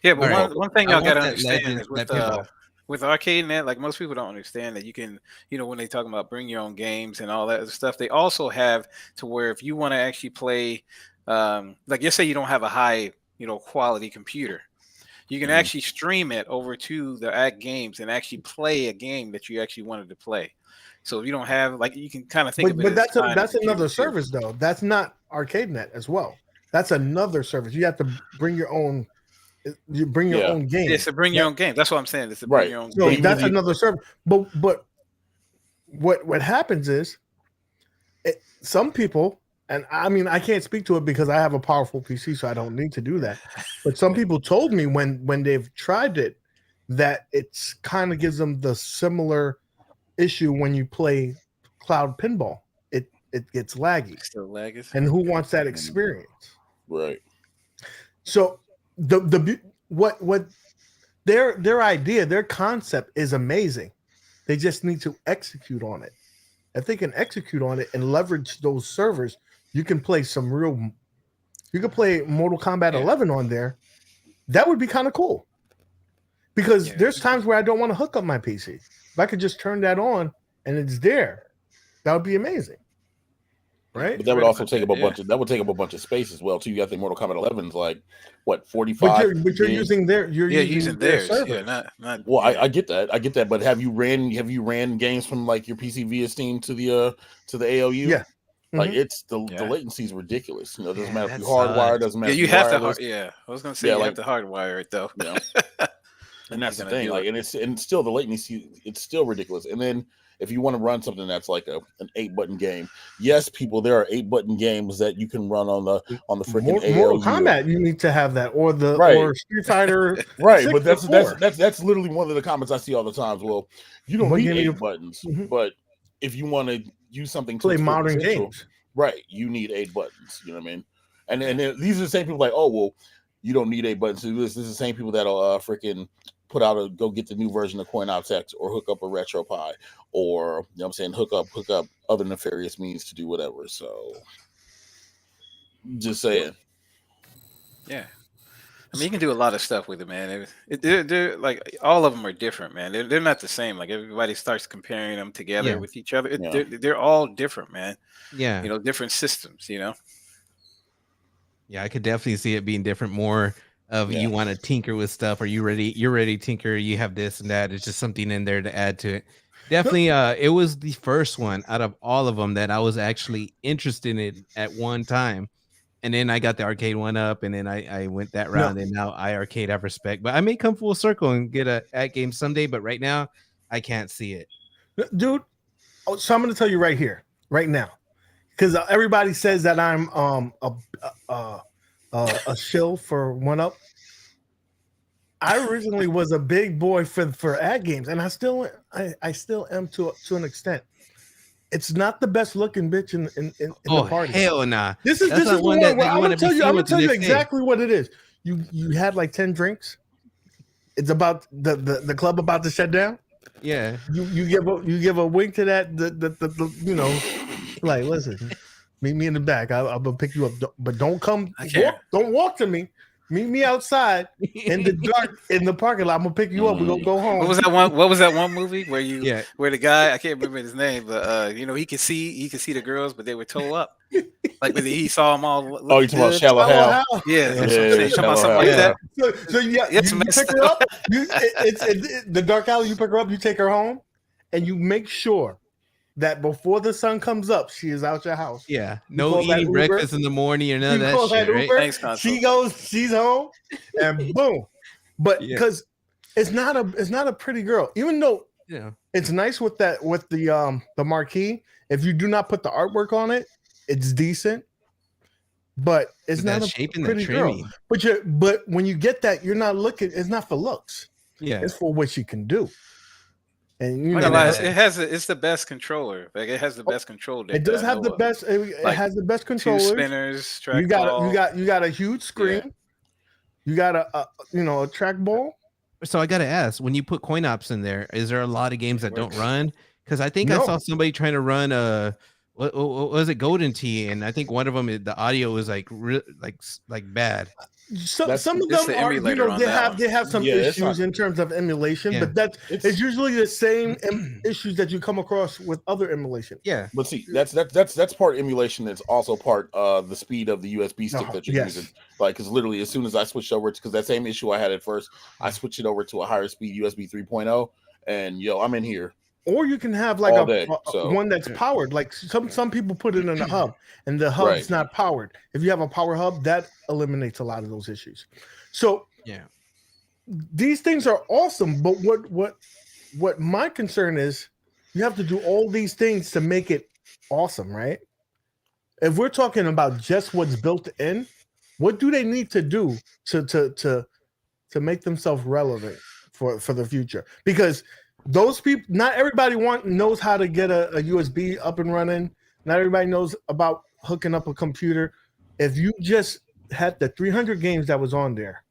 Yeah, but one thing y'all gotta understand is with ArcadeNet, like most people don't understand that you can, when they talk about bring your own games and all that other stuff, they also have to where if you want to actually play, like let's say you don't have a high, quality computer, you can actually stream it over to the AtGames and actually play a game that you actually wanted to play. So if you don't have, like, you can kind of think of it. But that's another service though. That's not ArcadeNet as well. That's another service. You have to bring your own. You bring your own game. It's to bring your own game. That's what I'm saying. It's to bring your own game. So that's another service. But what happens is some people, and I mean I can't speak to it because I have a powerful PC, so I don't need to do that. But some people told me when they've tried it that it's kind of gives them the similar issue when you play cloud pinball. It gets laggy. It's still laggy. And who wants that experience? Right. So what their idea, their concept is amazing. They just need to execute on it. If they can execute on it and leverage those servers, you can play you can play Mortal Kombat 11 on there. That would be kind of cool. Because there's times where I don't want to hook up my PC. If I could just turn that on and it's there, that would be amazing. Right, but that would also take up a bunch of space as well too. You got to think Mortal Kombat 11 is like what 45. But you're using using theirs. Server. Yeah, not. Well, I get that. But have you ran games from like your PC via Steam to the ALU? Yeah. Like it's the latency is ridiculous. It doesn't matter if you hardwire, doesn't matter. Yeah, you have to. I was gonna say you have to hardwire it though. And that's the thing. Like, and still the latency, it's still ridiculous. And then if you want to run something that's like an 8-button game, yes, people, there are 8-button games that you can run on the freaking ALU. Mortal Kombat, you need to have that, or or Street Fighter, right? But that's literally one of the comments I see all the time. Well, you don't need 8 buttons, but if you want to use something to play modern games, right? You need 8 buttons. You know what I mean? And then these are the same people like, oh well, you don't need 8 buttons to do this. This is the same people that'll freaking put out go get the new version of CoinOptX or hook up a RetroPie or hook up other nefarious means to do whatever. So just saying. Yeah. I mean, you can do a lot of stuff with it, man. They're like all of them are different, man. They're not the same. Like everybody starts comparing them together with each other. They're all different, man. Yeah. Different systems, Yeah, I could definitely see it being different, more of Yeah. you want to tinker with stuff, or you're ready to tinker, you have this and that. It's just something in there to add to it. Definitely, it was the first one out of all of them that I was actually interested in at one time. And then I got the arcade one up, and then I went that round, and now I arcade have respect. But I may come full circle and get a AtGames someday, but right now I can't see it. Dude, so I'm going to tell you right here, right now, because everybody says that I'm a shill for one up. I originally was a big boy for AtGames, and I still am to an extent. It's not the best looking bitch in the party. Hell nah. This is the one that I'm gonna tell you exactly what it is. You had like 10 drinks. It's about the club about to shut down. Yeah. You give a wink to that the you know, like, listen, meet me in the back. I'm gonna pick you up, but don't come. Don't walk to me. Meet me outside in the dark in the parking lot. I'm gonna pick you up. We're gonna go home. What was that one movie where where the guy, I can't remember his name, but you know, he could see the girls, but they were toe up. Like he saw them all. Oh, you talking about Shallow Hal? Yeah, talking about something like that. So you pick her up. It's the dark alley. You pick her up. You take her home, and you make sure that before the sun comes up, she is out your house. Yeah, no eating breakfast in the morning or none of that shit. Right? Thanks, she's home, and boom. But because it's not a pretty girl, even though it's nice with the marquee. If you do not put the artwork on it, it's decent. But it's not a pretty girl. But when you get that, you're not looking. It's not for looks. Yeah, it's for what she can do. And you know, it's the best controller. Like it has the best control. It does have the best. It has the best controllers. 2 spinners. You got a huge screen. Yeah. You got a trackball. So I got to ask, when you put coin ops in there, is there a lot of games that don't run? Because I think I saw somebody trying to run what was it, Golden Tee, and I think one of them the audio was like bad. Some of them are, they have some issues in terms of emulation, but it's usually the same issues that you come across with other emulation. Yeah, but see, that's part emulation. It's also part the speed of the USB stick that you're using. Like, because literally, as soon as I switched over, because that same issue I had at first, I switched it over to a higher speed USB 3.0, and I'm in here. Or you can have like one that's powered. Like some people put it in a hub, and the hub's not powered. If you have a power hub, that eliminates a lot of those issues. So these things are awesome. But what my concern is, you have to do all these things to make it awesome, right? If we're talking about just what's built in, what do they need to do to make themselves relevant for the future? Because those people, not everybody knows how to get a USB up and running. Not everybody knows about hooking up a computer. If you just had the 300 games that was on there,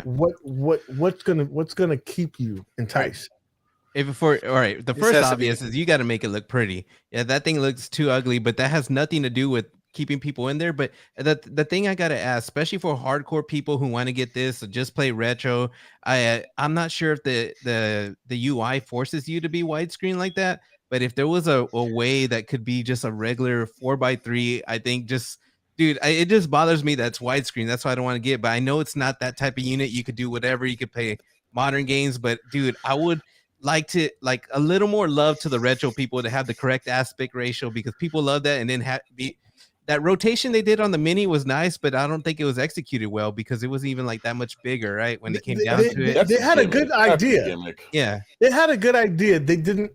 what's gonna keep you enticed? The first obvious is you got to make it look pretty. Yeah, that thing looks too ugly, but that has nothing to do with keeping people in there. But the thing I gotta ask, especially for hardcore people who want to get this or just play retro, I'm not sure if the UI forces you to be widescreen like that. But if there was a way that could be just a regular 4x3, I think it just bothers me that's widescreen. That's why I don't want to get. But I know it's not that type of unit. You could do whatever. You could play modern games. But dude, I would like to a little more love to the retro people to have the correct aspect ratio, because people love that, and then that rotation they did on the mini was nice, but I don't think it was executed well because it wasn't even like that much bigger, right? When it came down to it. They had a good idea. Yeah. They had a good idea. They didn't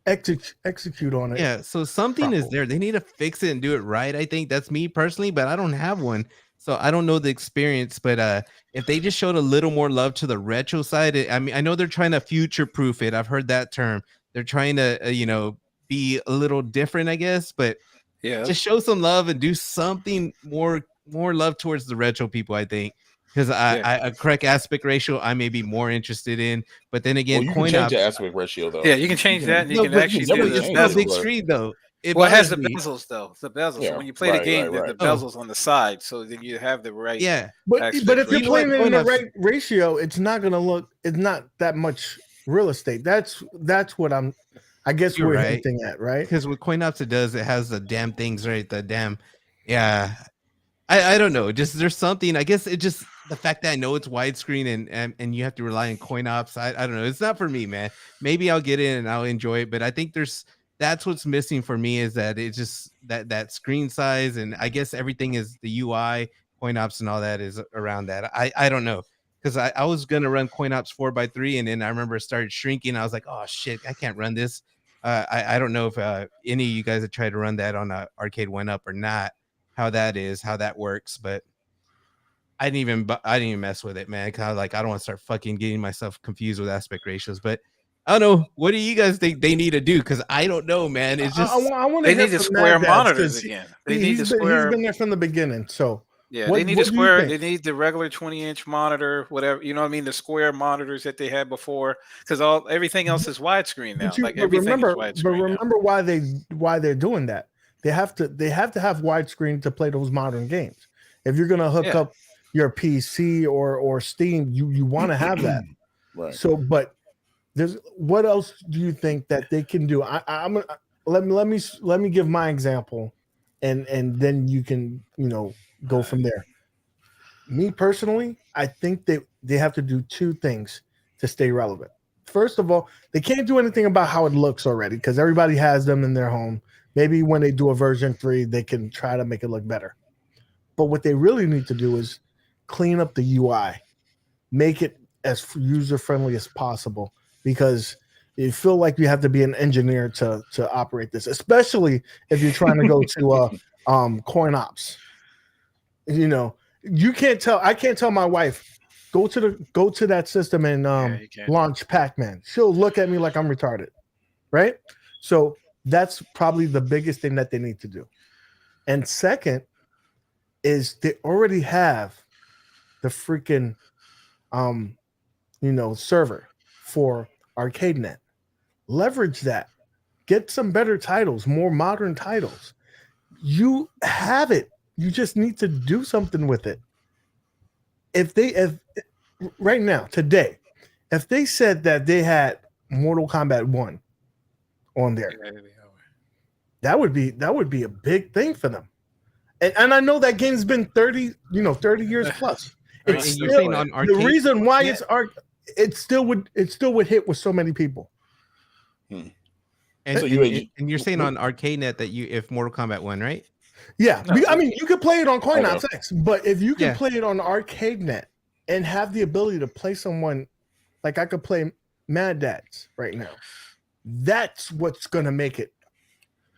execute on it. Yeah. So something is there. They need to fix it and do it right. I think that's me personally, but I don't have one. So I don't know the experience, but if they just showed a little more love to the retro side, I mean, I know they're trying to future proof it. I've heard that term. They're trying to, be a little different, I guess, but just show some love and do something more love towards the retro people, I think, because a correct aspect ratio I may be more interested in. But then again, you can change the aspect ratio though. Yeah, you can change that. And you can actually do the big screen though. It has the bezels though. The bezels. So when you play the game, the bezels on the side, so then you have the right. Yeah, but if you're playing it in the right ratio, it's not gonna look. It's not that much real estate. That's what I guess we're hinting at, right? Because with CoinOps, it has the damn things, right? The damn, I don't know. Just there's something. I guess it just the fact that I know it's widescreen and you have to rely on coin ops, I don't know. It's not for me, man. Maybe I'll get in and I'll enjoy it, but I think that's what's missing for me is that it's just that screen size, and I guess everything is the UI, coin ops, and all that is around that. I don't know, because I was gonna run coin ops 4x3, and then I remember it started shrinking. I was like, oh shit, I can't run this. I don't know if any of you guys have tried to run that on Arcade 1UP or not. How that works, but I didn't even mess with it, man. Kind of like I don't want to start fucking getting myself confused with aspect ratios. But I don't know. What do you guys think they need to do? Because I don't know, man. It's just I want they need to square monitors again. They need to square. He's been there from the beginning, so yeah, they need to square. They need the regular 20-inch monitor, whatever, you know what I mean. The square monitors that they had before, because everything else is widescreen now. Like everything is widescreen. But remember why they're doing that? They have to have widescreen to play those modern games. If you're gonna hook up your PC or Steam, you want to have that. Right. So, but what else do you think that they can do? Let me give my example, and then you can go from there. Me personally, I think they have to do two things to stay relevant. First of all, they can't do anything about how it looks already because everybody has them in their home. Maybe when they do a version 3, they can try to make it look better. But what they really need to do is clean up the UI, make it as user-friendly as possible, because you feel like you have to be an engineer to operate this, especially if you're trying to go to coin ops. You can't tell. I can't tell my wife go to that system and launch Pac-Man. She'll look at me like I'm retarded, right? So that's probably the biggest thing that they need to do. And second is they already have the freaking server for ArcadeNet. Leverage that. Get some better titles, more modern titles. You have it. You just need to do something with it. If right now, today, if they said that they had Mortal Kombat 1 on there, that would be a big thing for them. And I know that game's been 30 years plus. It's you're saying on Arcade, the reason why it still would hit with so many people. And, so you're saying on ArcadeNet that if Mortal Kombat 1, right? Yeah, I mean you could play it on Coin Ops X, but if you can play it on ArcadeNet and have the ability to play someone like I could play Maddads right now, that's what's gonna make it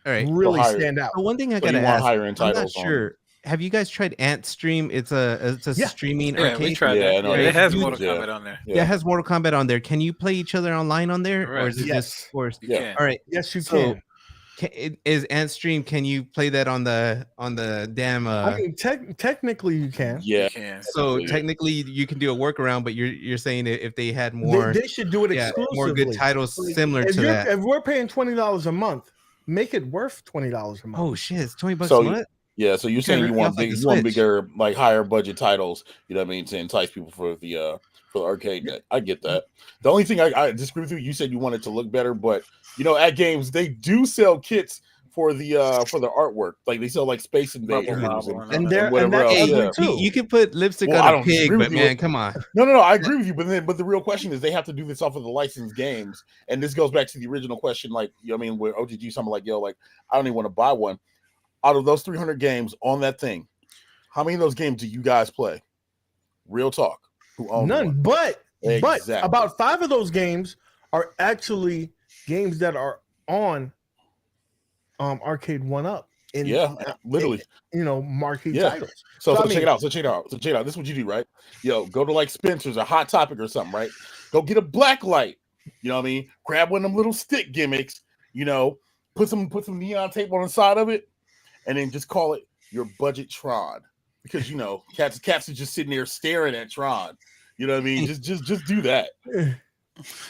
really stand out. So one thing I gotta ask, I'm not sure. Have you guys tried AntStream? It's a streaming arcade. We tried that. It has Mortal Kombat on there. Yeah, it has Mortal Kombat on there. Can you play each other online on there, or is it just forced? Yeah. All right. Yes, you can. Is AntStream? Can you play that on the damn? I mean, technically you can. Yeah. You can. So technically you can do a workaround, but you're saying if they had more, they should do it exclusively. More good titles similar to that. If we're paying $20 a month, make it worth $20 a month. Oh shit, it's $20 a month. Yeah, so you're saying you want bigger, like higher budget titles, you know what I mean, to entice people for the arcade net. I get that. The only thing I disagree with you said you want it to look better, but AtGames, they do sell kits for the artwork. Like they sell like Space Invaders and whatever else. You can put lipstick on a pig, but man, come on. No, I agree with you, but the real question is they have to do this off of the licensed games, and this goes back to the original question, like where OGG something like like I don't even want to buy one. Out of those 300 games on that thing, how many of those games do you guys play? Real talk. Who owns none? One? But about 5 of those games are actually games that are on Arcade 1UP. Literally. Marquee titles. So check it out. So check it out. This is what you do, right? Go to like Spencer's or Hot Topic or something, right? Go get a black light. You know what I mean? Grab one of them little stick gimmicks. Put some neon tape on the side of it. And then just call it your budget Tron, because cats are just sitting there staring at Tron. You know what I mean? Just do that.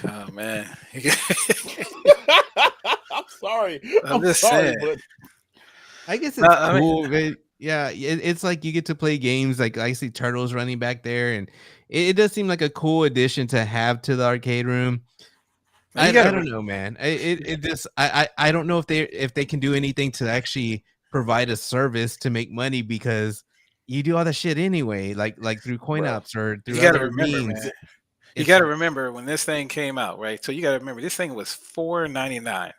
Oh man, I'm sorry. I'm just saying. But I guess it's cool. It's like you get to play games. Like I see Turtles running back there, and it does seem like a cool addition to have to the arcade room. I don't know, man. I don't know if they can do anything to actually provide a service to make money, because you do all that shit anyway, like through coin Bro, ops or through You got to other remember, means. man. You It's got to remember when this thing came out, right? So you got to remember this thing was $4.99.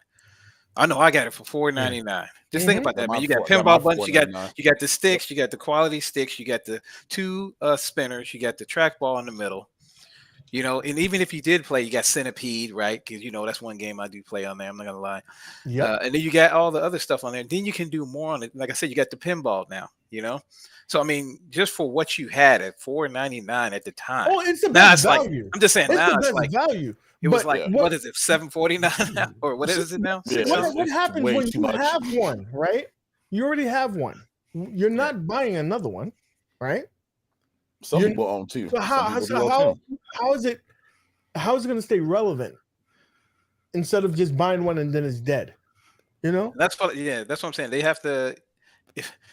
I know I got it for $4.99. Just think about that, man. You got pinball buttons, you got the sticks, you got the quality sticks, you got the 2 spinners, you got the trackball in the middle. You know, and even if you did play, you got Centipede, right? Because, you know, that's one game I do play on there. I'm not going to lie. Yep. And then you got all the other stuff on there. Then you can do more on it. Like I said, you got the pinball now, you know? So, I mean, just for what you had at $4.99 at the time. Oh, it's the now best it's value. like, I'm just saying, It's now the it's best like, value. it was But like, what is it, $7.49 now? Or what is it now? Yeah, what happens way when too you much. have one, right? You already have one. You're not buying another one, right? Some people own 2. So how is it going to stay relevant instead of just buying one and then it's dead? You know? That's what I'm saying. They have to,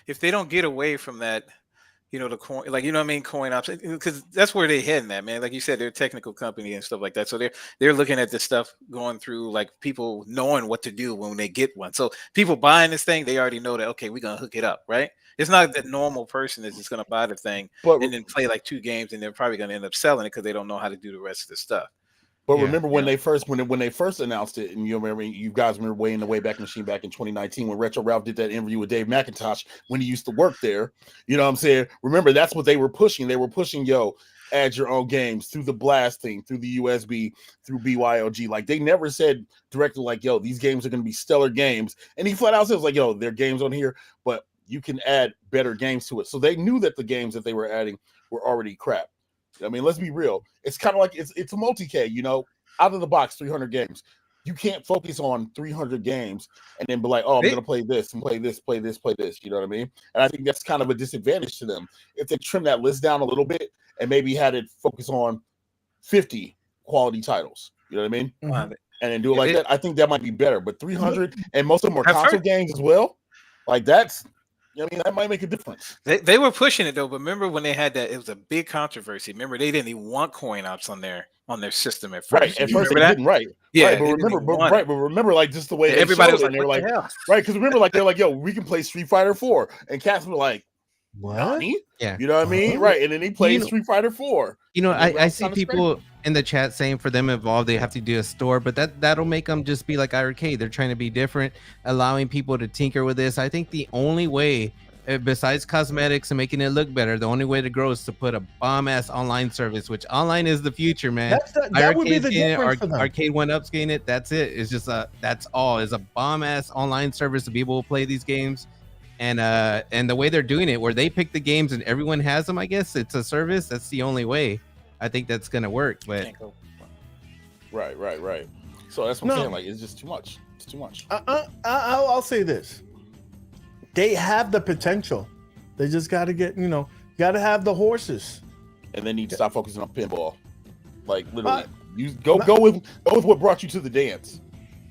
if they don't get away from that, you know, the coin, like, you know what I mean, coin ops, because that's where they're heading at, man. Like you said, they're a technical company and stuff like that. So they're looking at this stuff going through, like, people knowing what to do when they get one. So people buying this thing, they already know that, okay, we're gonna hook it up, right? It's not that normal person is just gonna buy the thing and then play like 2 games and they're probably gonna end up selling it because they don't know how to do the rest of the stuff. But remember when they first announced it, and you remember, you guys remember way in the Wayback Machine back in 2019 when Retro Ralph did that interview with Dave McIntosh when he used to work there. You know what I'm saying? Remember, that's what they were pushing. They were pushing, add your own games through the blast thing, through the USB, through BYOG. Like, they never said directly, like, these games are going to be stellar games. And he flat out says, like, they're games on here, but you can add better games to it. So they knew that the games that they were adding were already crap. I mean, let's be real. It's kind of like it's a multi-K, out of the box, 300 games. You can't focus on 300 games and then be like, I'm going to play this and play this, play this, play this. You know what I mean? And I think that's kind of a disadvantage to them. If they trim that list down a little bit and maybe had it focus on 50 quality titles, you know what I mean? Mm-hmm. And then do it like that, I think that might be better. But 300, and most of them are console games as well. Like, that's, that might make a difference. They were pushing it though, but remember when they had that? It was a big controversy. Remember, they didn't even want coin ops on their system at first. Right, at first they didn't. Right, yeah. Right, but remember, like, just the way everybody was like, they were like, right, because remember, like, they're like, we can play Street Fighter 4, and cats were like, what? Nani? Yeah, you know what I mean, right? And then he played Street Fighter 4. I see people in the chat saying for them involved they have to do a store, but that'll make them just be like Arcade. They're trying to be different, allowing people to tinker with this. I think the only way, besides cosmetics and making it look better, the only way to grow is to put a bomb-ass online service, which online is the future, man. That would be the difference for them. Arcade 1-Up's getting it. That's it. It's just that's all. Is a bomb-ass online service to be able to play these games. And the way they're doing it, where they pick the games and everyone has them, I guess it's a service. That's the only way I think that's gonna work. But right. So that's what I'm saying. Like, it's just too much. It's too much. I'll say this. They have the potential. They just got to get, got to have the horses. And they need to stop focusing on pinball. Like, literally, you go with what brought you to the dance.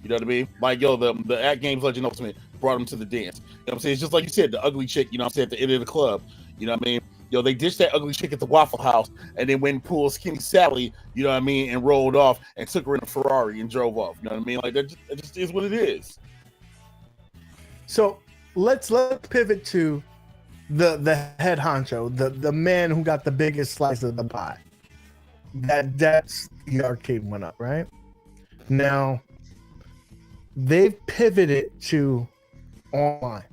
You know what I mean? Like, the AtGames Legend Ultimate brought them to the dance. You know what I'm saying? It's just like you said, the ugly chick, at the end of the club. You know what I mean? They ditched that ugly chick at the Waffle House and then went and pulled Skinny Sally, you know what I mean, and rolled off and took her in a Ferrari and drove off. You know what I mean? Like, that just is what it is. So let's pivot to the head honcho, the man who got the biggest slice of the pie. That's the Arcade 1-Up, right? Now they've pivoted to online.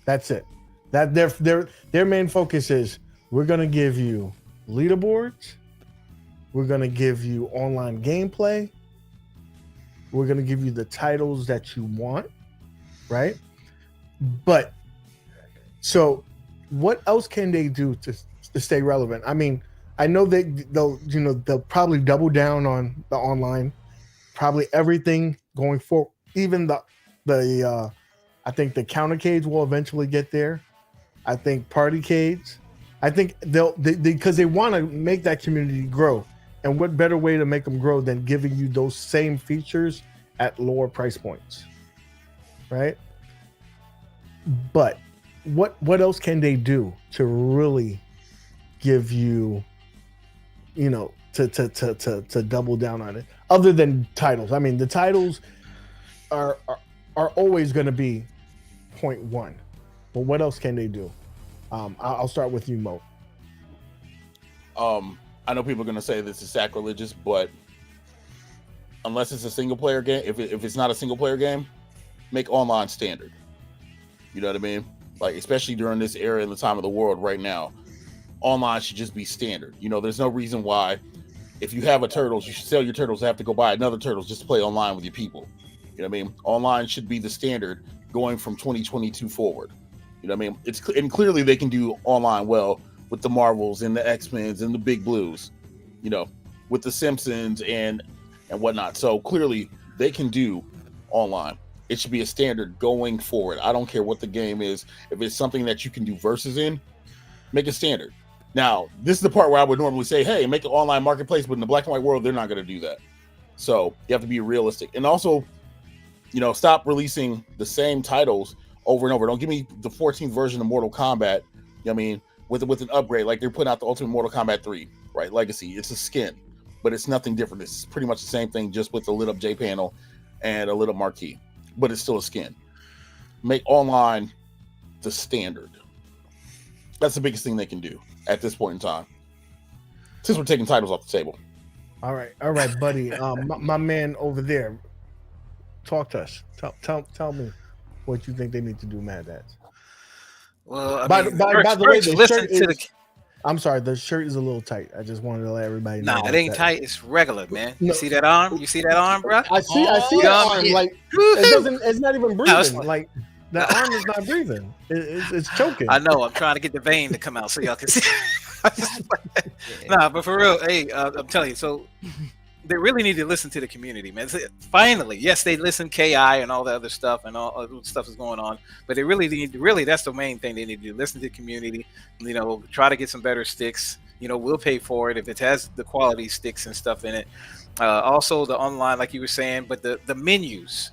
That's it. That their main focus is, we're gonna give you leaderboards, we're gonna give you online gameplay, we're gonna give you the titles that you want, right? But so what else can they do to stay relevant? I mean, I know they'll probably double down on the online, probably everything going forward. Even the I think the countercades will eventually get there. I think partycades. I think because they want to make that community grow. And what better way to make them grow than giving you those same features at lower price points, right? But what else can they do to really give you, to double down on it, other than titles? I mean, the titles are always going to be point one, but what else can they do? I'll start with you, Mo. I know people are going to say this is sacrilegious, but unless it's a single player game, if it's not a single player game, make online standard. You know what I mean? Like, especially during this era and the time of the world right now, online should just be standard. You know, there's no reason why, if you have a Turtles, you should sell your Turtles, have to go buy another Turtles just to play online with your people. You know what I mean? Online should be the standard going from 2022 forward. You know what I mean? And clearly they can do online well with the Marvels and the X-Men's and the Big Blues, you know, with the Simpsons and whatnot. So clearly they can do online. It should be a standard going forward. I don't care what the game is. If it's something that you can do versus in, make it standard. Now, this is the part where I would normally say, hey, make an online marketplace, but in the black and white world, they're not going to do that. So you have to be realistic. And also, you know, stop releasing the same titles over and over. Don't give me the 14th version of Mortal Kombat, you know what I mean, with an upgrade. Like they're putting out the Ultimate Mortal Kombat 3, right? Legacy. It's a skin, but it's nothing different. It's pretty much the same thing, just with a lit up J panel and a lit up marquee, but it's still a skin. Make online the standard. That's the biggest thing they can do at this point in time, since we're taking titles off the table. All right, buddy. My man over there, talk to us. Tell me what you think they need to do, Maddads. Well, By the way, the shirt is, the... I'm sorry, the shirt is a little tight. I just wanted to let everybody know. Nah, it ain't tight. It's regular, man. No. You see that arm? You see that arm, bro? I see that arm. Yeah. Like it's not even breathing. No, like the arm is not breathing. It's choking. I know. I'm trying to get the vein to come out so y'all can see. Nah, but for real, hey, I'm telling you. So they really need to listen to the community, man. Finally, yes, they listen KI and all the other stuff, and all other stuff is going on, but they really need to, that's the main thing they need to do. Listen to the community, you know, try to get some better sticks. You know, we'll pay for it if it has the quality sticks and stuff in it. Also the online, like you were saying, but the menus,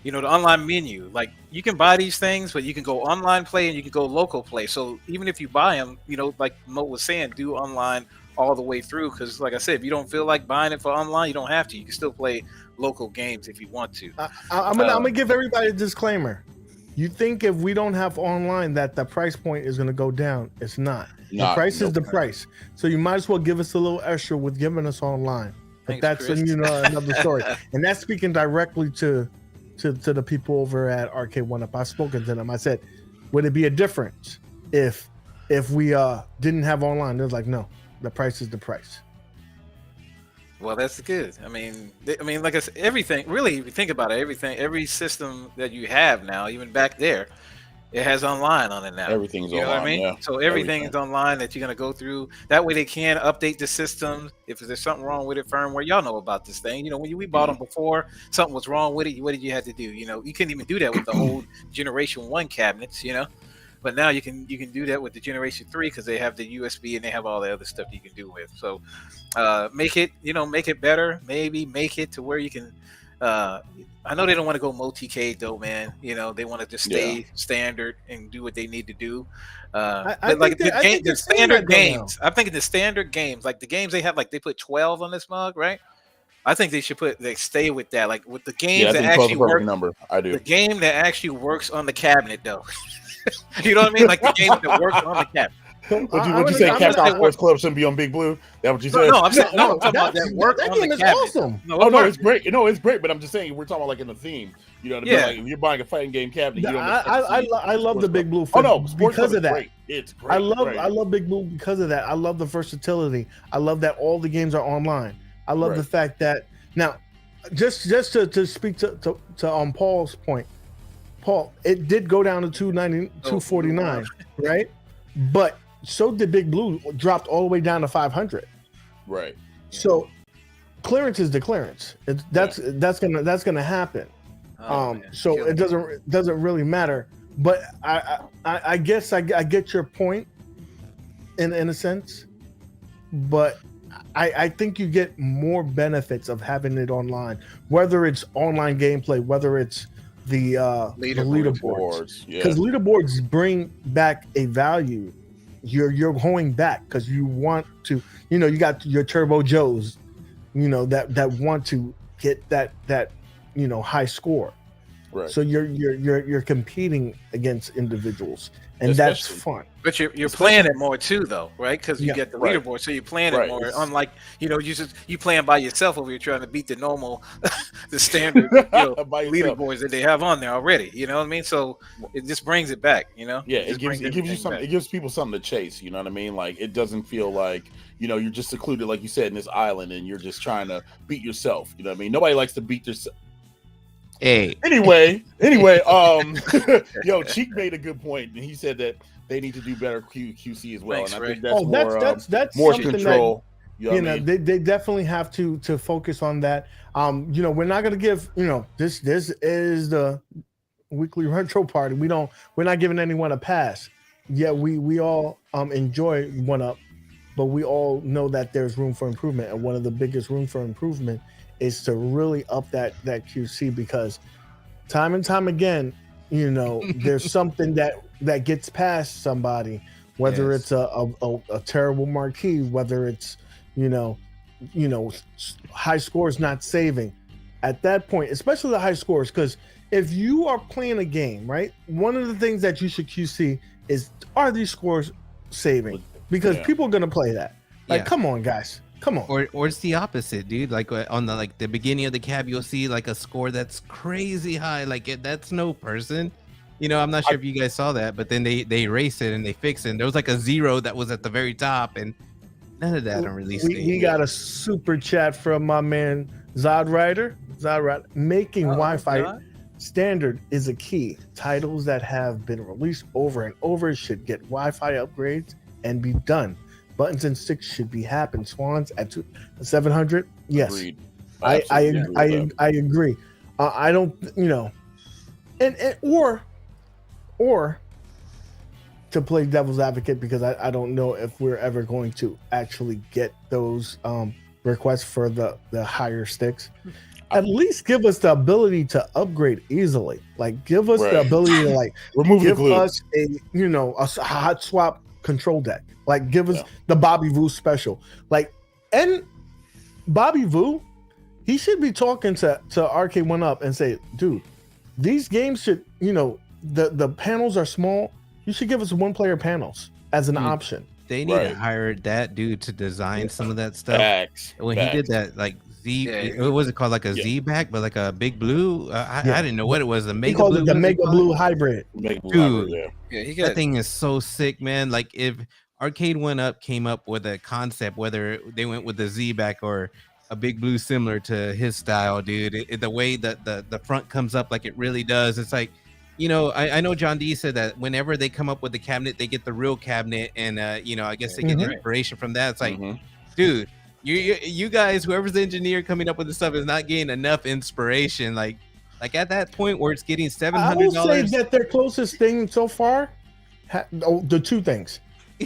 you know, the online menu, like you can buy these things, but you can go online play and you can go local play. So even if you buy them, you know, like Mo was saying, do online all the way through, because like I said, if you don't feel like buying it for online, you don't have to. You can still play local games if you want to. I'm gonna give everybody a disclaimer. You think if we don't have online that the price point is gonna go down? It's not. The price is the price. So you might as well give us a little extra with giving us online. But that's another story. And that's speaking directly to the people over at Arcade One Up. I've spoken to them. I said, would it be a difference if we didn't have online? They're like, no. The price is the price. Well, that's good. I mean, like I said, everything. Really, if you think about it, every system that you have now, even back there, it has online on it now. Everything's online. You know what I mean? Yeah. So everything is online that you're gonna go through. That way, they can update the system if there's something wrong with it. Firmware, y'all know about this thing. You know, when we bought them before, something was wrong with it. What did you have to do? You know, you couldn't even do that with the old Generation 1 cabinets. You know. But now you can do that with the Generation 3 because they have the USB and they have all the other stuff you can do with. So make it better. Maybe make it to where you can. I know they don't want to go multi-K though, man. You know, they want to just stay standard and do what they need to do. But like the standard games, I'm thinking the standard games, like the games they have, like they put 12 on this mug, right? I think they should stay with that, like with the games that actually work. Number. I do. The game that actually works on the cabinet though. You know what I mean? Like the game that works on the cabinet. Would you say Capcom Sports Club shouldn't be on Big Blue? That what you said? No, I'm talking about that work on the cabinet. Awesome. No, it's great. No, it's great. But I'm just saying we're talking about like in the theme. You know what I mean? Like if you're buying a fighting game cabinet. I love the Big Blue. Because of that. Great. It's great. I love Big Blue because of that. I love the versatility. I love that all the games are online. I love the fact that now, just to speak to Paul's point. Paul, it did go down to $249, right? But so did Big Blue, dropped all the way down to $500. Right. So clearance is the clearance. That's gonna happen. So it doesn't really matter. But I guess I get your point in a sense, but I think you get more benefits of having it online, whether it's online gameplay, whether it's the leaderboards, because leaderboards bring back a value. You're going back because you want to, you know, you got your Turbo Joes, you know, that want to get that high score. Right. So you're competing against individuals, and that's Especially- fun. But you're playing it more too, though, right? Because you Yeah. get the Right. leaderboard, so you're playing it Right. more. It's- Unlike you playing by yourself over here trying to beat the normal, the standard By yourself. leaderboards that they have on there already. You know what I mean? So it just brings it back. You know? Yeah, just it gives you everything something. back. It gives people something to chase. You know what I mean? Like it doesn't feel like you're just secluded, like you said, in this island, and you're just trying to beat yourself. You know what I mean? Nobody likes to beat themselves. Hey, Anyway, Cheek made a good point, and he said that they need to do better QC as well. Thanks, and I Ray. think that's more that's more something control. You know you what I know, mean? they definitely have to focus on that. We're not gonna give, this is the weekly retro party. We're not giving anyone a pass. Yeah, we all enjoy one up, but we all know that there's room for improvement, and one of the biggest room for improvement is to really up that QC, because time and time again, there's something that gets past somebody, whether Yes. it's a terrible marquee, whether it's high scores not saving at that point, especially the high scores, because if you are playing a game, right, one of the things that you should QC is, are these scores saving? Because Yeah. people are gonna play that. Like, Yeah. come on, guys, come on. or it's the opposite, dude. Like on the beginning of the cab, you'll see like a score that's crazy high. Like that's no person. I'm not sure if you guys saw that, but then they erase it and they fix it. And there was like a 0 that was at the very top, and none of that on release date. We got a super chat from my man Zod Rider. Making Wi-Fi God. standard is a key. Titles that have been released over and over should get Wi-Fi upgrades and be done. Buttons and sticks should be happen. Swans at 700. Yes, Agreed. I absolutely agree with that. I agree. I don't, and or to play devil's advocate, because I don't know if we're ever going to actually get those requests for the higher sticks. At least give us the ability to upgrade easily. Like, give us the Right. ability to Remove the give glue. us a hot swap control deck. Like, give us Yeah. the Bobby Vu special. And Bobby Vu, he should be talking to Arcade One Up and say, dude, these games should, the panels are small. You should give us 1-player panels as an Dude, option. They need Right. to hire that dude to design some of that stuff. Facts. When he did that, like Z, Yeah. what was it called? Like a Yeah. Z back, but like a big blue. I Yeah. didn't know what it was. The He mega called blue. it the what did they Mega call Blue it? Hybrid. Dude. Yeah, he That got thing is so sick, man. Like if Arcade One Up came up with a concept, whether they went with the Z back or a big blue similar to his style, dude, the way that the front comes up like it really does, it's like, I know John D said that whenever they come up with the cabinet, they get the real cabinet, and I guess they get Mhm. inspiration from that. It's like, Mhm. dude, you guys, whoever's the engineer coming up with this stuff is not getting enough inspiration. Like at that point where it's getting I will say $700. that their closest thing so far, the two things.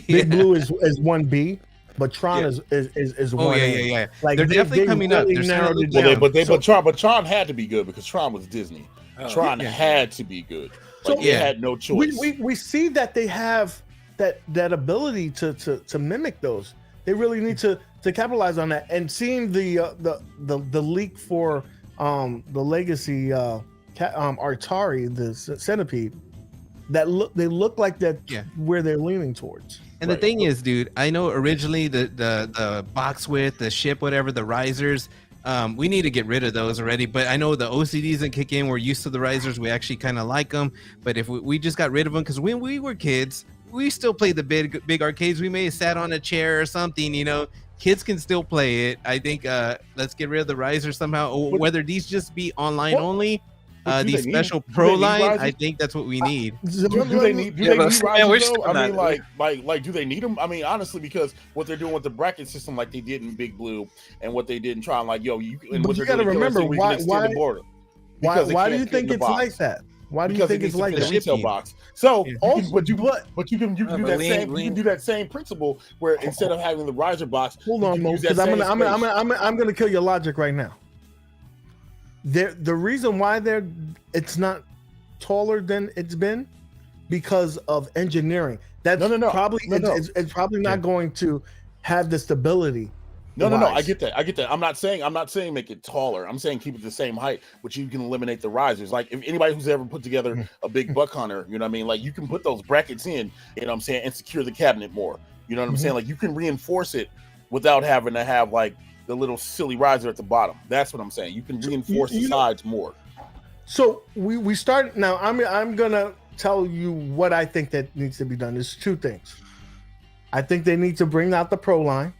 Big Blue is 1B, but Tron Yeah. is Oh 1A. yeah. Like, They're definitely coming up. They're narrowed starting it to look down. down. But Tron had to be good because Tron was Disney. Tron yeah. had to be good. So- Like, they Yeah. had no choice. We see that they have that ability to mimic those. They really need to capitalize on that. And seeing the leak for the Legacy Artari, the Centipede, they look like that Yeah. where they're leaning towards. And Right. the thing is, dude, I know originally the box width, the ship, whatever, the risers, we need to get rid of those already. But I know the OCDs that kick in. We're used to the risers. We actually kind of like them. But if we just got rid of them, because when we were kids, we still played the big arcades. We may have sat on a chair or something, Kids can still play it. I think let's get rid of the risers somehow. Or But- whether these just be online But- only, but do these they special need- do pro they need line, I risers? think that's what we need. Do they need Yeah, but risers, man, we're though? still I mean, not- like, do they need them? I mean, honestly, because what they're doing with the bracket system, like they did in Big Blue, and what they did in Tron, like, yo, you. And But what you they're got to doing in remember Killer Instinct, we can extend the border. Because it why do can't you fit in think the it's box. like that? Why do you Because think it it's needs to like fit in that? the retail Shipping. box. So, Yeah. you can, but you can do but that lean- same. You lean- can do that same principle where instead of having the riser box, Hold you on, can Mo, use that because I'm same gonna space. kill your logic right now. The reason why it's not taller than it's been because of engineering. That's No. probably No. it's probably not going to have the stability No. I get that. I'm not saying make it taller. I'm saying keep it the same height, but you can eliminate the risers. Like if anybody who's ever put together a big buck hunter, you know what I mean? Like you can put those brackets in, you know what I'm saying, and secure the cabinet more. You know what I'm saying? Like you can reinforce it without having to have like the little silly riser at the bottom. That's what I'm saying. You can reinforce the sides more. So we start now. I'm gonna tell you what I think that needs to be done. There's two things. I think they need to bring out the pro line,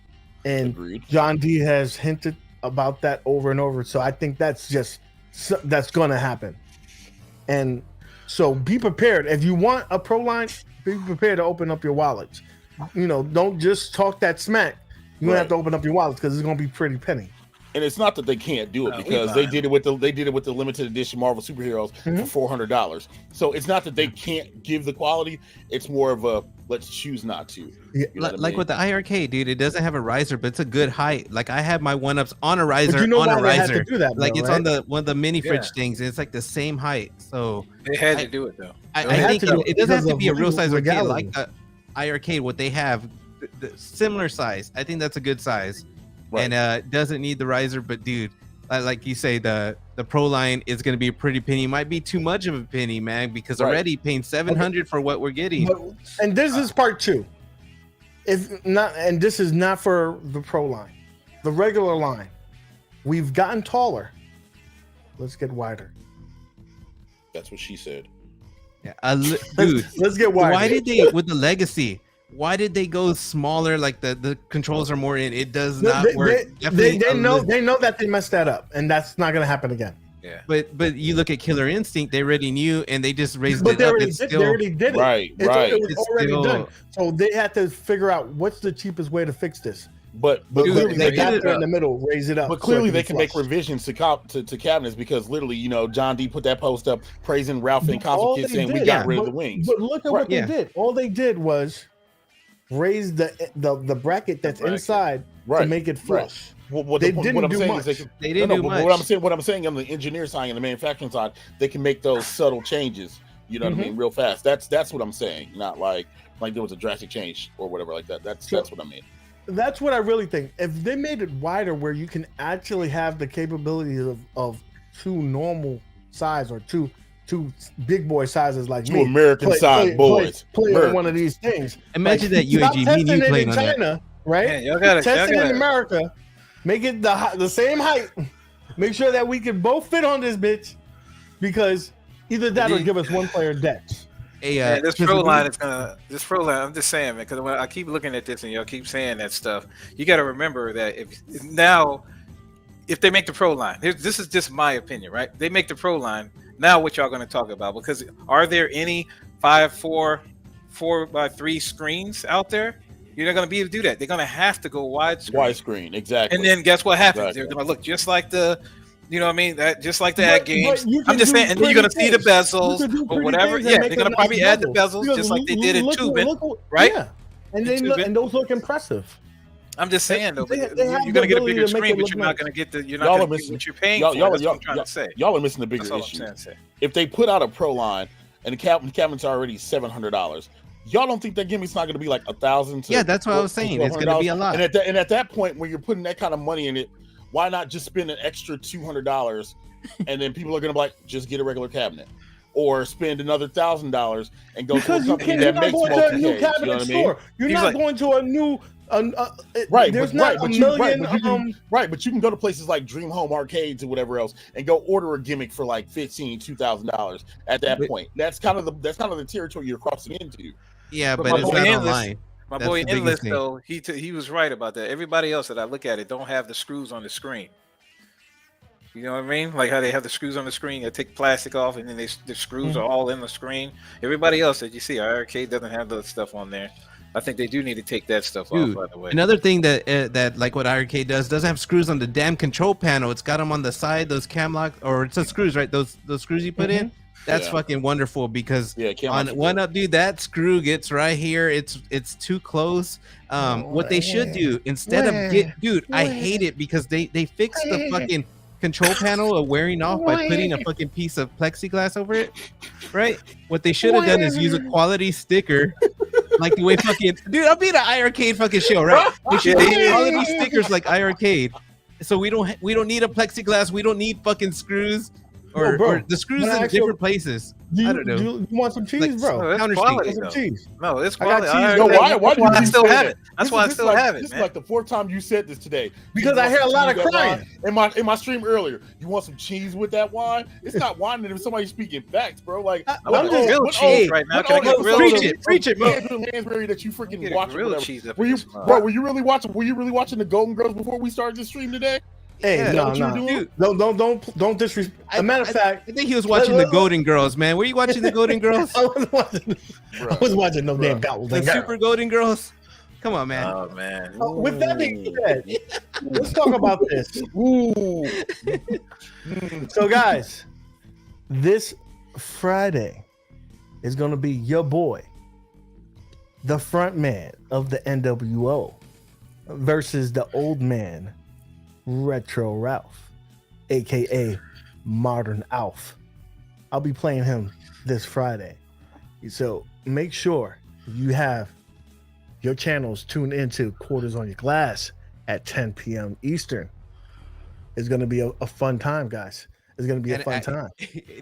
and Agreed. John D has hinted about that over and over. So I think that's gonna happen. And so be prepared. If you want a pro line, be prepared to open up your wallets. You know, don't just talk that smack. You're gonna have to open up your wallets because it's gonna be pretty penny. And it's not that they can't do it because they did it with the limited edition Marvel superheroes for $400. So it's not that they can't give the quality. It's more of a let's choose not to. Yeah. You know Like with the IRK, dude, it doesn't have a riser, but it's a good height. Like I have my 1-ups on a riser, you know on a why they had to riser. do that, Like though, it's right? on the one of the mini fridge things, and it's like the same height. So They had to do it though. I think it doesn't have to be a real size arcade legality. like the IRK. What they have, the similar size. I think that's a good size, and doesn't need the riser. But dude, like you say, the pro line is going to be a pretty penny. Might be too much of a penny, man, because already paying $700 for what we're getting. And this is part two. If not, and this is not for the pro line, the regular line. We've gotten taller. Let's get wider. That's what she said. Yeah, dude, let's get wider. Why did they with the legacy? Why did they go smaller? Like the controls are more in. It does not work. They know that they messed that up, and that's not going to happen again. Yeah. But you look at Killer Instinct, they already knew, and they just raised But it up. they already did it. Right. It was It's already still- done. So they had to figure out what's the cheapest way to fix this. But Dude, clearly they they got can, there in the middle, raise it up. but so clearly it they be can make flush. revisions to cabinets because literally, you know, John D put that post up praising Ralph and All Constant Kid they saying we did- got rid of the wings. But look at what they did. All they did was raise the bracket that's inside to make it flush. What They I'm didn't do saying much. is They didn't do but much. what I'm saying on the engineer side and the manufacturing side, they can make those subtle changes. You know what I mean, real fast. That's what I'm saying. Not like there was a drastic change or whatever like that. That's what I mean. That's what I really think. If they made it wider, where you can actually have the capability of two normal size or two big boy sizes like Two me, American-sized boys. play on American. one of these things. Imagine that stop UAG, me and testing you it playing in on that. China, right? Man, y'all gotta Test it in America. Make it the same height. Make sure that we can both fit on this bitch, because either that or give us one player decks. Hey, Yeah, this pro line is this pro line. I'm just saying, man, because when I keep looking at this and y'all keep saying that stuff, you got to remember that if they make the pro line, this is just my opinion, right? They make the pro line. Now, what y'all going to talk about? Because are there any 4x3 screens out there? You're not going to be able to do that. They're going to have to go Widescreen, exactly. And then guess what happens? Exactly. They're going to look just like the. You know what I mean? That just like the But AtGames. you can I'm just do saying, and then you're gonna see the pretty things. bezels You can do or pretty whatever. things and Yeah, make they're a gonna nice probably add the bezel. bezels just like they did in tubing, right? Yeah, and Tubing. those look impressive. I'm just saying though, They but have you're gonna the get a ability bigger to make screen, it but look you're not nice. gonna get Y'all gonna are get missing- what you're paying y'all- for. y'all- That's what I'm y'all- trying to say. Y'all are missing the That's bigger all I'm issue. trying to say. If they put out a pro line and the cabinet's already $700, y'all don't think that gimmick's not going to be like $1,000? Yeah, that's what I was saying. It's going to be a lot. And at that point, when you're putting that kind of money in it, why not just spend an extra $200 and then people are going to be like, just get a regular cabinet, or spend another $1,000 and go Because to a you company can't. that You're not makes going to a multi-cage. new You know cabinet what I mean? store. You're He's not like- going to a new. Right, There's but, not right, a but million. but you can go to places like Dream Home Arcades or whatever else and go order a gimmick for like $1,200 at that point. That's kind of the territory you're crossing into. Yeah, But but my it's boy not Endless- online. My That's boy the biggest Endless thing. though, he was right about that. Everybody else that I look at it don't have the screws on the screen. You know what I mean? Like how they have the screws on the screen, they take plastic off, and then the screws are all in the screen. Everybody else that you see, our arcade doesn't have the stuff on there. I think they do need to take that stuff Dude, off. By the way, another thing that like what arcade doesn't have screws on the damn control panel. It's got them on the side, those cam lock, or it's the screws, right? Those screws you put in. That's Yeah. fucking wonderful because cam on locks are one good. up, dude, that screw gets right here. It's too close. What they should do instead of I hate it because they fix the fucking control panel of wearing off by putting a fucking piece of plexiglass over it, right? What they should have done is use a quality sticker like the way fucking dude. I'll be the iArcade fucking show, right? We should do all of these stickers like iArcade, so we don't need a plexiglass. We don't need fucking screws or, No, bro, or the screws when I in ask you- different places. I don't know. You want some cheese, Like, bro? No, it's Counter quality, Some though. cheese. No, it's I got quality. cheese. Yo, why That's do why I you still say have that? it. That's This why I is still like, have it, This is man. like the 4th time you said this today. Because You I want hear a some lot of cheese with that crying. wine? In my stream earlier, you want some cheese with that wine? It's not wine if somebody's speaking facts, bro. Like I want just- grilled cheese right now. Can I get grilled Preach cheese? it, preach it, bro. Andrew Lansbury that you freaking Get a watch or grilled whatever. cheese up Were in you, this mug. bro? Were you really watching the Golden Girls before we started this stream today? Hey, Yeah, no, what you no, doing? don't disrespect. As a matter of fact, I think he was watching the Golden Girls, man. Were you watching the Golden Girls? I wasn't watching. I wasn't watching no damn The Golden Super Girl. Golden Girls? Come on, man. Oh man. With that being said, let's talk about this. Ooh. So, guys, this Friday is going to be your boy, the front man of the NWO, versus the old man, Retro Ralph, aka Modern Alf. I'll be playing him this Friday. So make sure you have your channels tuned into Quarters on Your Glass at 10 p.m. Eastern. It's going to be a fun time, guys. It's going to be a And fun time.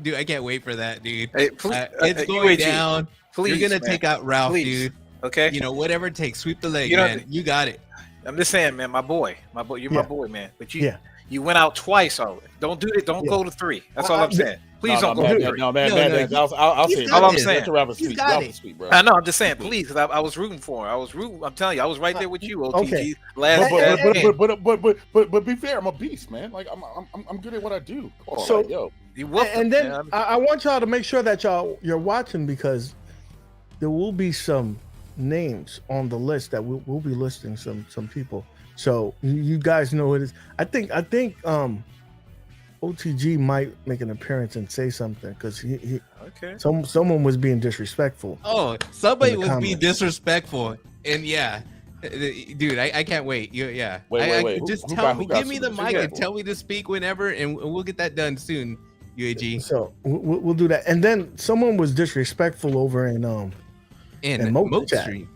Dude, I can't wait for that, dude. Hey, please, It's going UAG, down. Please, You're gonna man. take out Ralph, Please. dude. Okay. You know, whatever it takes, sweep the leg, You know- man. You got it. I'm just saying, man. My boy, you're Yeah. my boy, man. But Yeah. you went out twice already. Don't do it. Don't Yeah. go to 3. That's all I'm saying. Please don't go to 3. No, No, no, I'll he's say it. got All I'm this. saying. Let the rapper He's speak. got Rapper it. speak, bro. I know. I'm just saying, please, because I was rooting for him. I was rooting. I'm telling you, I was right there with you, OTG. Okay. Last game. But be fair, I'm a beast, man. Like I'm good at what I do. Oh, So- like, yo, You whooped him, And then man. I want y'all to make sure that you're watching, because there will be some names on the list that we'll be listing some people. So you guys know who it is. I think OTG might make an appearance and say something, because he Okay. someone was being disrespectful. Oh, somebody In the was being comments. disrespectful, and yeah, dude, I can't wait. Yeah, Wait. Just Who tell got- me, who got give me the super mic and disrespectful? tell me to speak whenever, and we'll get that done soon. UAG So we'll do that. And then someone was disrespectful over in and and MOAT Moat chat. Stream.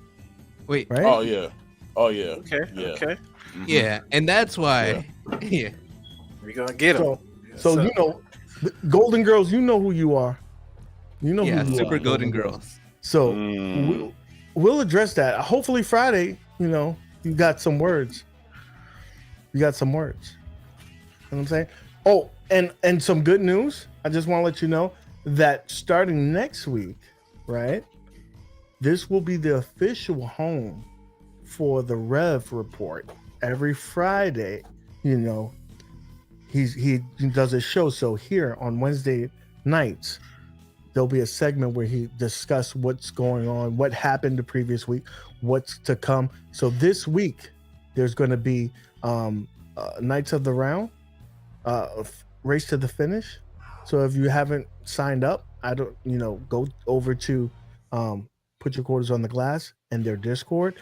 Wait, right. oh yeah. Okay. Yeah. Okay. Mhm. yeah, and that's why. Yeah, We're gonna get him. So you know, the Golden Girls, you know who you are. You know yeah, who you Super are, Golden Girls. So Mm. we'll address that. Hopefully Friday, you got some words. You got some words. You know what I'm saying? Oh, and some good news. I just want to let you know that starting next week, right? This will be the official home for the Rev Report. Every Friday, he does a show. So here on Wednesday nights, there'll be a segment where he discuss what's going on, what happened the previous week, what's to come. So this week there's going to be Knights of the Round, Race to the Finish. So if you haven't signed up, go over to Put Your Quarters on the Glass and their Discord,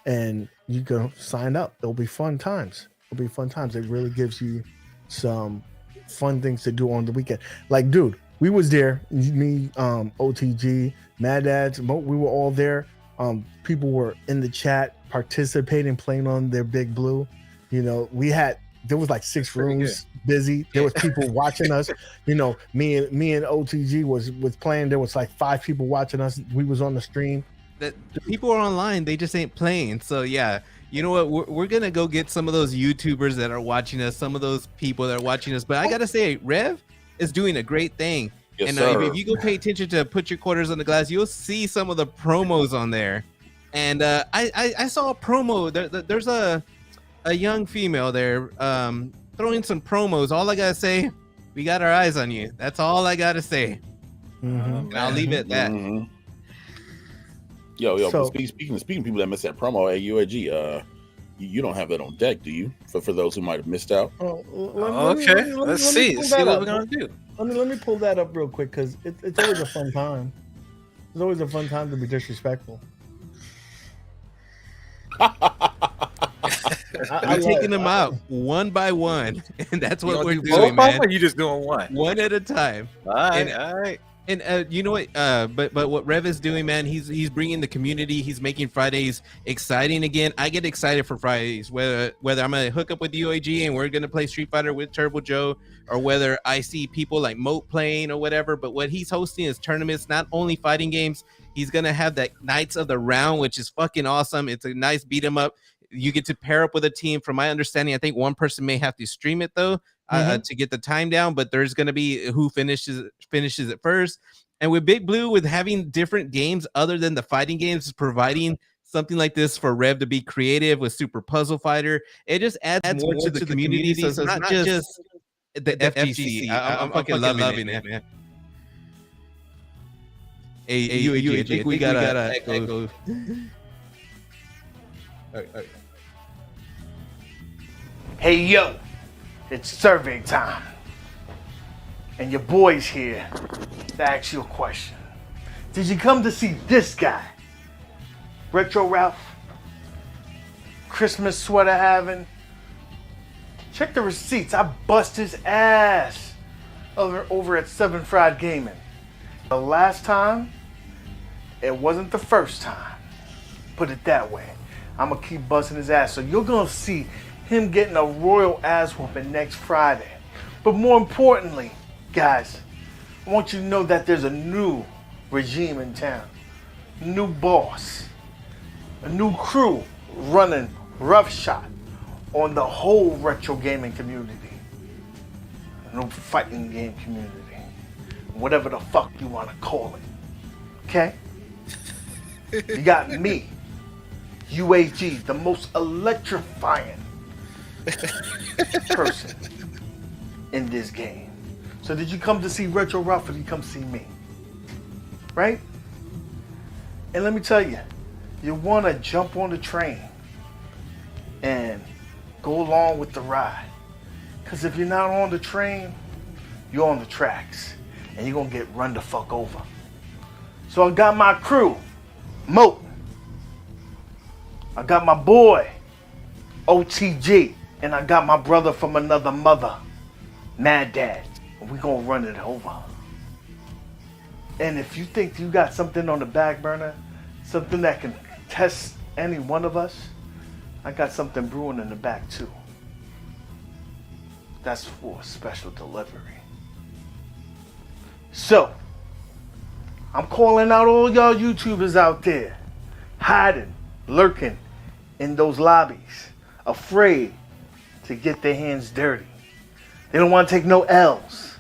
and you can sign up. It'll be fun times. It really gives you some fun things to do on the weekend. Like, dude, we was there. Me, OTG, Maddads, we were all there. People were in the chat participating, playing on their Big Blue. There was like 6 rooms busy. There was people watching us. Me and OTG was playing. There was like 5 people watching us. We was on the stream. The people are online, they just ain't playing. So yeah, you know what, we're gonna go get some of those YouTubers that are watching us, some of those people that are watching us. But I gotta say, Rev is doing a great thing. Yes, And sir. if you go pay attention to Put Your Quarters on the Glass, you'll see some of the promos on there. And I saw a promo. There's a young female there throwing some promos. All I gotta say, we got our eyes on you. That's all I gotta say. Mhm. And I'll leave it at that. Mhm. Yo, So- but speaking of people that missed that promo at UAG, you don't have that on deck, do you? For those who might have missed out. Okay. Let's see. Let's see what we're gonna do. Let me pull that up real quick, because it's always a fun time. It's always a fun time to be disrespectful. I'm taking them out one by one, and that's You what gonna we're do doing, both, man. or you just doing one? One at a time. All right. And- All right. And you know what? But what Rev is doing, man, he's bringing the community. He's making Fridays exciting again. I get excited for Fridays, whether I'm gonna hook up with UAG and we're gonna play Street Fighter with Turbo Joe, or whether I see people like MOAT playing or whatever. But what he's hosting is tournaments, not only fighting games. He's gonna have that Knights of the Round, which is fucking awesome. It's a nice beat 'em up. You get to pair up with a team. From my understanding, I think one person may have to stream it though. To get the time down, but there's going to be who finishes it first. And with Big Blue, with having different games other than the fighting games, providing something like this for Rev to be creative with Super Puzzle Fighter, it just adds more to the community. So it's not just the FGC. I'm fucking loving it, man. Hey, UAG, I think we gotta echo. Hey yo, it's survey time. And your boy's here to ask you a question. Did you come to see this guy? Retro Ralph? Christmas sweater having? Check the receipts. I bust his ass over at 7 Fried Gaming. The last time, it wasn't the first time. Put it that way. I'm gonna keep busting his ass. So you're gonna see him getting a royal ass whooping next Friday. But more importantly, guys, I want you to know that there's a new regime in town. New boss. A new crew running roughshod on the whole retro gaming community. A new fighting game community. Whatever the fuck you want to call it. Okay? You got me, UAG, the most electrifying person in this game. So did you come to see Retro Ralph or did you come see me? Right? And let me tell you, you want to jump on the train and go along with the ride. Because if you're not on the train, you're on the tracks. And you're going to get run the fuck over. So I got my crew, MOAT. I got my boy, OTG. And I got my brother from another mother, Maddads. And we're going to run it over. And if you think you got something on the back burner, something that can test any one of us, I got something brewing in the back too. That's for special delivery. So, I'm calling out all y'all YouTubers out there, hiding, lurking in those lobbies, afraid to get their hands dirty. They don't want to take no L's.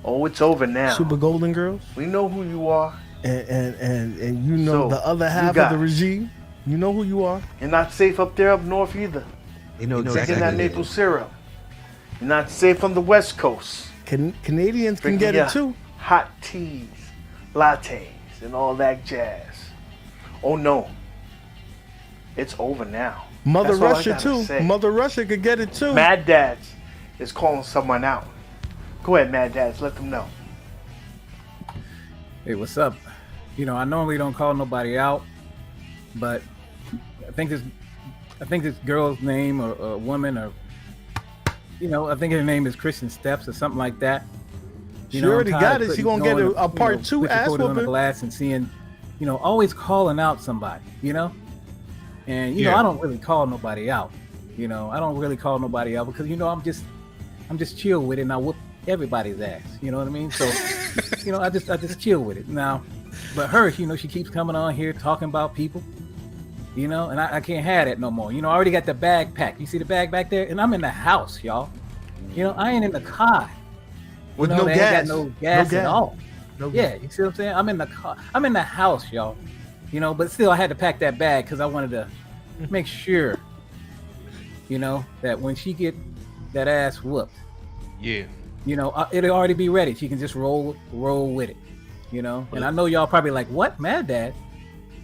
Oh, it's over now. Super Golden Girls. We know who you are. And you know So, the other half you of the guys. regime. You know who you are. You're not safe up there up north either. They know Drinking exactly. that maple syrup. You're not safe on the West Coast. Canadians can Drinking get your it too. hot teas, lattes, and all that jazz. Oh no. It's over now. Mother That's all I Russia gotta too. say. Mother Russia could get it too. Maddads is calling someone out. Go ahead, Maddads, let them know. Hey, what's up? You know, I normally don't call nobody out, but I think this girl's name or woman or I think her name is Kristen Steps or something like that. She already got it. She gonna get a part 2 ass on the whooping. glass and seeing, always calling out somebody, and Yeah. I don't really call nobody out. I don't really call nobody out because I'm just chill with it and I whoop everybody's ass. You know what I mean? So, I just chill with it now. But her, she keeps coming on here talking about people, and I can't have that no more. I already got the bag packed. You see the bag back there? And I'm in the house, y'all. I ain't in the car. With They no ain't gas. got no gas at all. No Yeah, you see what I'm saying? I'm in the car. I'm in the house, y'all. But still I had to pack that bag because I wanted to make sure, that when she get that ass whooped, Yeah. it'll already be ready. She can just roll with it, And I know y'all probably like, what, Mad Dad?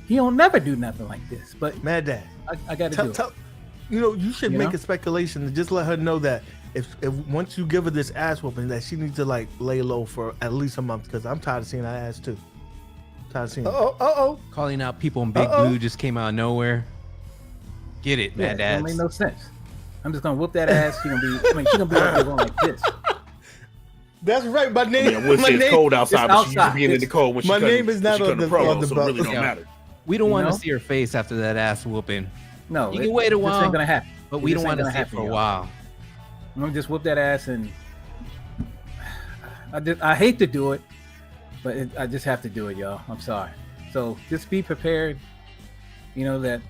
He don't never do nothing like this. But Mad Dad. I got to do it. You should You make know? a speculation and just let her know that if once you give her this ass whooping, that she needs to like lay low for at least a month because I'm tired of seeing her ass too. Tired of seeing. Oh. Calling out people in Big Uh-oh. Blue just came out of nowhere. Get it, Yeah, man, it Dad. don't make no sense. I'm just gonna whoop that ass. She's gonna be up there going like this. That's right. My I name. mean, I would my say it's name- cold outside, but she's outside. being in the cold when she My couldn't- name is when not she on couldn't the- promo, on the so it belt. really don't Yeah. matter. We don't You want to know? see her face after that ass whooping. No, You can wait a This while, ain't gonna happen. but we This don't ain't want to gonna see it happen, for a y'all. while. I'm gonna just whoop that ass, and I hate to do it, but I just have to do it, y'all. I'm sorry. So just be prepared. You know that.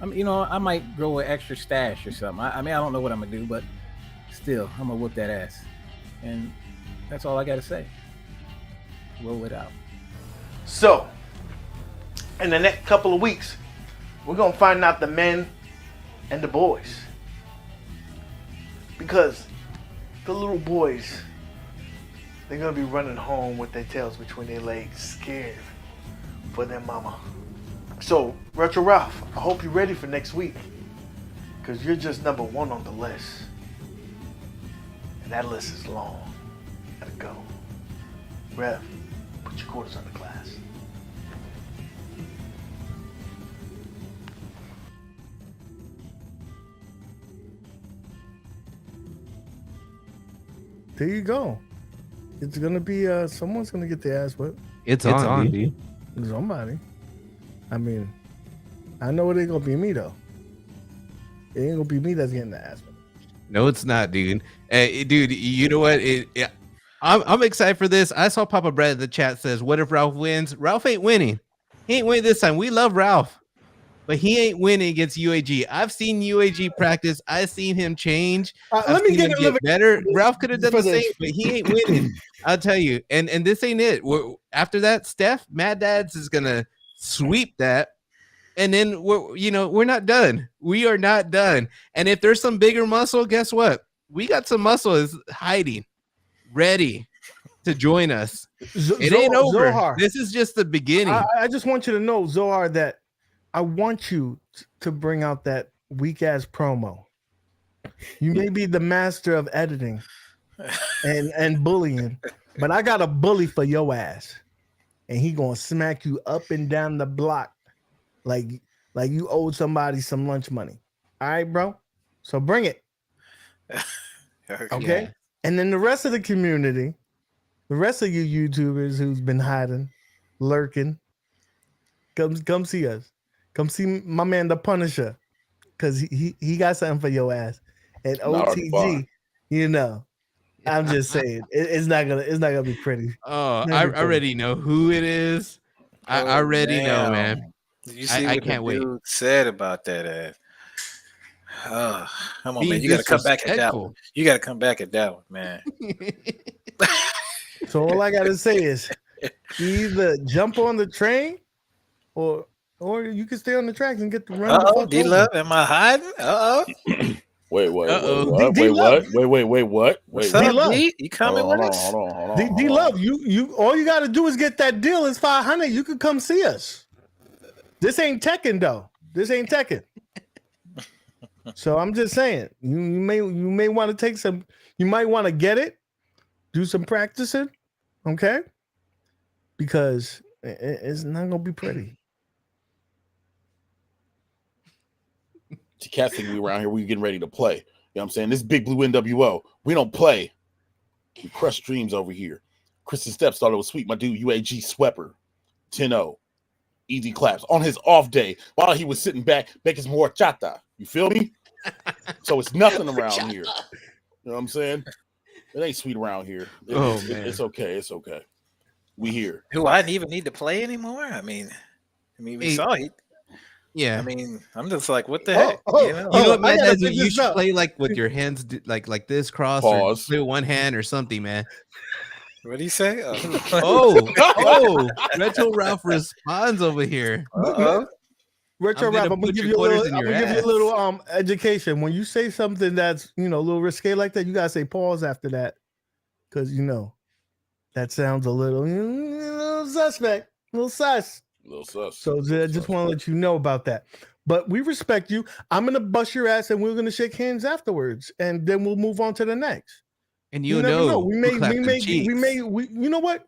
I might grow an extra stash or something. I mean, I don't know what I'm gonna do, but still, I'm gonna whoop that ass, and that's all I gotta say. Roll it out. So, in the next couple of weeks, we're gonna find out the men and the boys. Because the little boys, they're gonna be running home with their tails between their legs, scared for their mama. So, Retro Ralph, I hope you're ready for next week. Because you're just number 1 on the list. And that list is long. Gotta go. Rev, put your quarters on the glass. There you go. It's gonna be someone's gonna get their ass whipped. It's on, dude. Somebody. I mean, I know it ain't gonna be me though. It ain't gonna be me that's getting the ass whipped. No, it's not, dude. Dude, you know what? I'm excited for this. I saw Papa Brett in the chat says, "What if Ralph wins?" Ralph ain't winning. He ain't winning this time. We love Ralph, but he ain't winning against UAG. I've seen UAG practice. I've seen him change. Let me get him better. Ralph could have done for the this. same, but he ain't winning. I'll tell you. And this ain't it. After that, Steph, Maddads is gonna sweep that. And then we're not done. We are not done. And if there's some bigger muscle, guess what? We got some muscle is hiding, ready to join us. It ain't over. Zohar, This is just the beginning. I just want you to know, Zohar, that I want you to bring out that weak ass promo. You may be the master of editing and bullying, but I got a bully for your ass, and he gonna smack you up and down the block like you owed somebody some lunch money. All right, bro. So bring it. Okay. Yeah. And then the rest of the community, the rest of you YouTubers who's been hiding, lurking, come see us. Come see my man the Punisher, because he got something for your ass. And Not hard to find. OTG, I'm just saying it's not gonna be pretty. Oh, I already know who it is. I already know, man. Did you see I what can't the wait. dude said about that ass? Oh, come on, Being man. You got to come back at that one. disrespectful. You got to come back at that one, man. So all I gotta say is either jump on the train or you can stay on the tracks and get the run. Uh-oh, D-Love, am I hiding? Uh-oh. Wait, Uh-oh. what? Wait, what? What's Wait, up, D-Love. D? You coming hold with on, us? hold on. D-Love, you all you gotta do is get that deal. It's 500. You could come see us. This ain't Tekken though. This ain't Tekken. So I'm just saying, you may want to take some. You might want to get it, do some practicing, okay? Because it's not gonna be pretty. To cat thing, we around here, we getting ready to play. You know what I'm saying? This is Big Blue NWO. We don't play. We crush dreams over here. Kristen Steps thought it was sweet. My dude, UAG Swepper, 10-0. Easy claps on his off day while he was sitting back making some horchata. You feel me? So it's nothing around here. You know what I'm saying? It ain't sweet around here. Man. It's okay. It's okay. We here. Who I didn't even need to play anymore? I mean, we saw it. Yeah. I mean, I'm just like, what the heck? You know what, man? I gotta pick You this should up. play like with your hands like this cross Pause. or play with one hand or something, man. What do you say? Oh. Oh, Retro Ralph responds over here. Uh-oh. Retro I'm gonna Rap, I'm gonna put give your you a quarters little. in I'm your gonna give you a ass. little education. When you say something that's a little risque like that, you gotta say pause after that, because that sounds a little suspect, a little sus. Little sus. So I just want to let you know about that. But we respect you. I'm gonna bust your ass, and we're gonna shake hands afterwards, and then we'll move on to the next. And You you never know, We we'll clap them may. cheeks. You know what?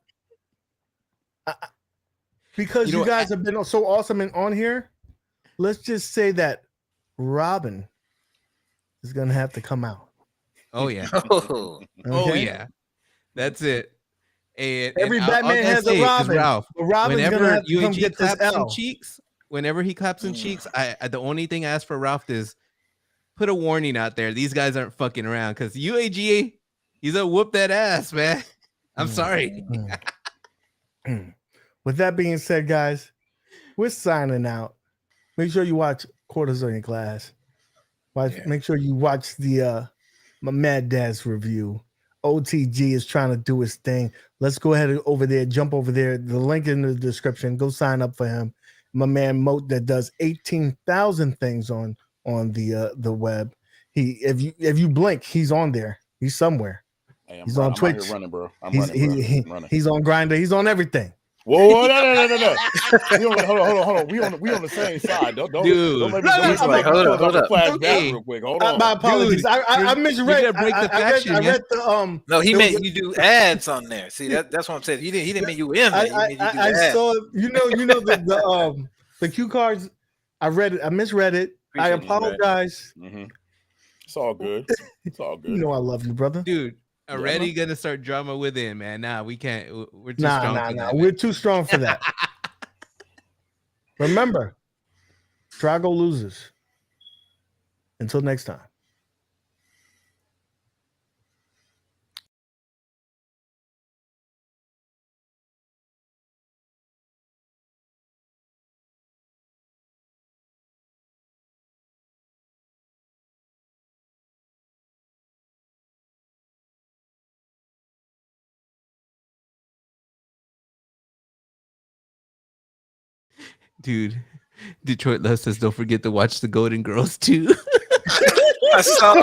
Because You know you what? guys have been so awesome and on here. Let's just say that Robin is gonna have to come out. Oh yeah. Oh. Oh Okay? yeah. That's it. And Every all Batman I has say a is, Robin. Ralph, But Robin's gonna whenever have to come UAG get this claps some L. cheeks, whenever he claps some cheeks, I the only thing I ask for Ralph is put a warning out there. These guys aren't fucking around because UAG, he's a whoop that ass, man. I'm sorry. With that being said, guys, we're signing out. Make sure you watch Quarters in Class. Make sure you watch the my Maddads review. OTG is trying to do his thing. Let's go ahead and over there, jump over there. The link in the description. Go sign up for him. My man MOAT that does 18,000 things on the web. If you blink, he's on there. He's somewhere. Hey, he's on Twitch. I'm out here running, bro. I'm running. He's on Grindr. He's on everything. Whoa, no. Hold on. We on the same side. Don't Dude. let me Hold up. Flash back Hey. real quick. Hold on. My apologies. Dude, I misread. you're gonna break the faction, I read the No, he there meant was you do ads on there. See, that's what I'm saying. He didn't mean you in there. He meant you do I ads. saw the cue cards. I read it. I misread it. I Appreciate you, man. apologize. It's all good. It's all good. You know I love you, brother. Dude, already gonna start drama within, man. Nah, we can't. We're too Nah. strong for that. We're too strong for that. Remember, Drago loses. Until next time. Dude, Detroit Love says don't forget to watch the Golden Girls too. I saw.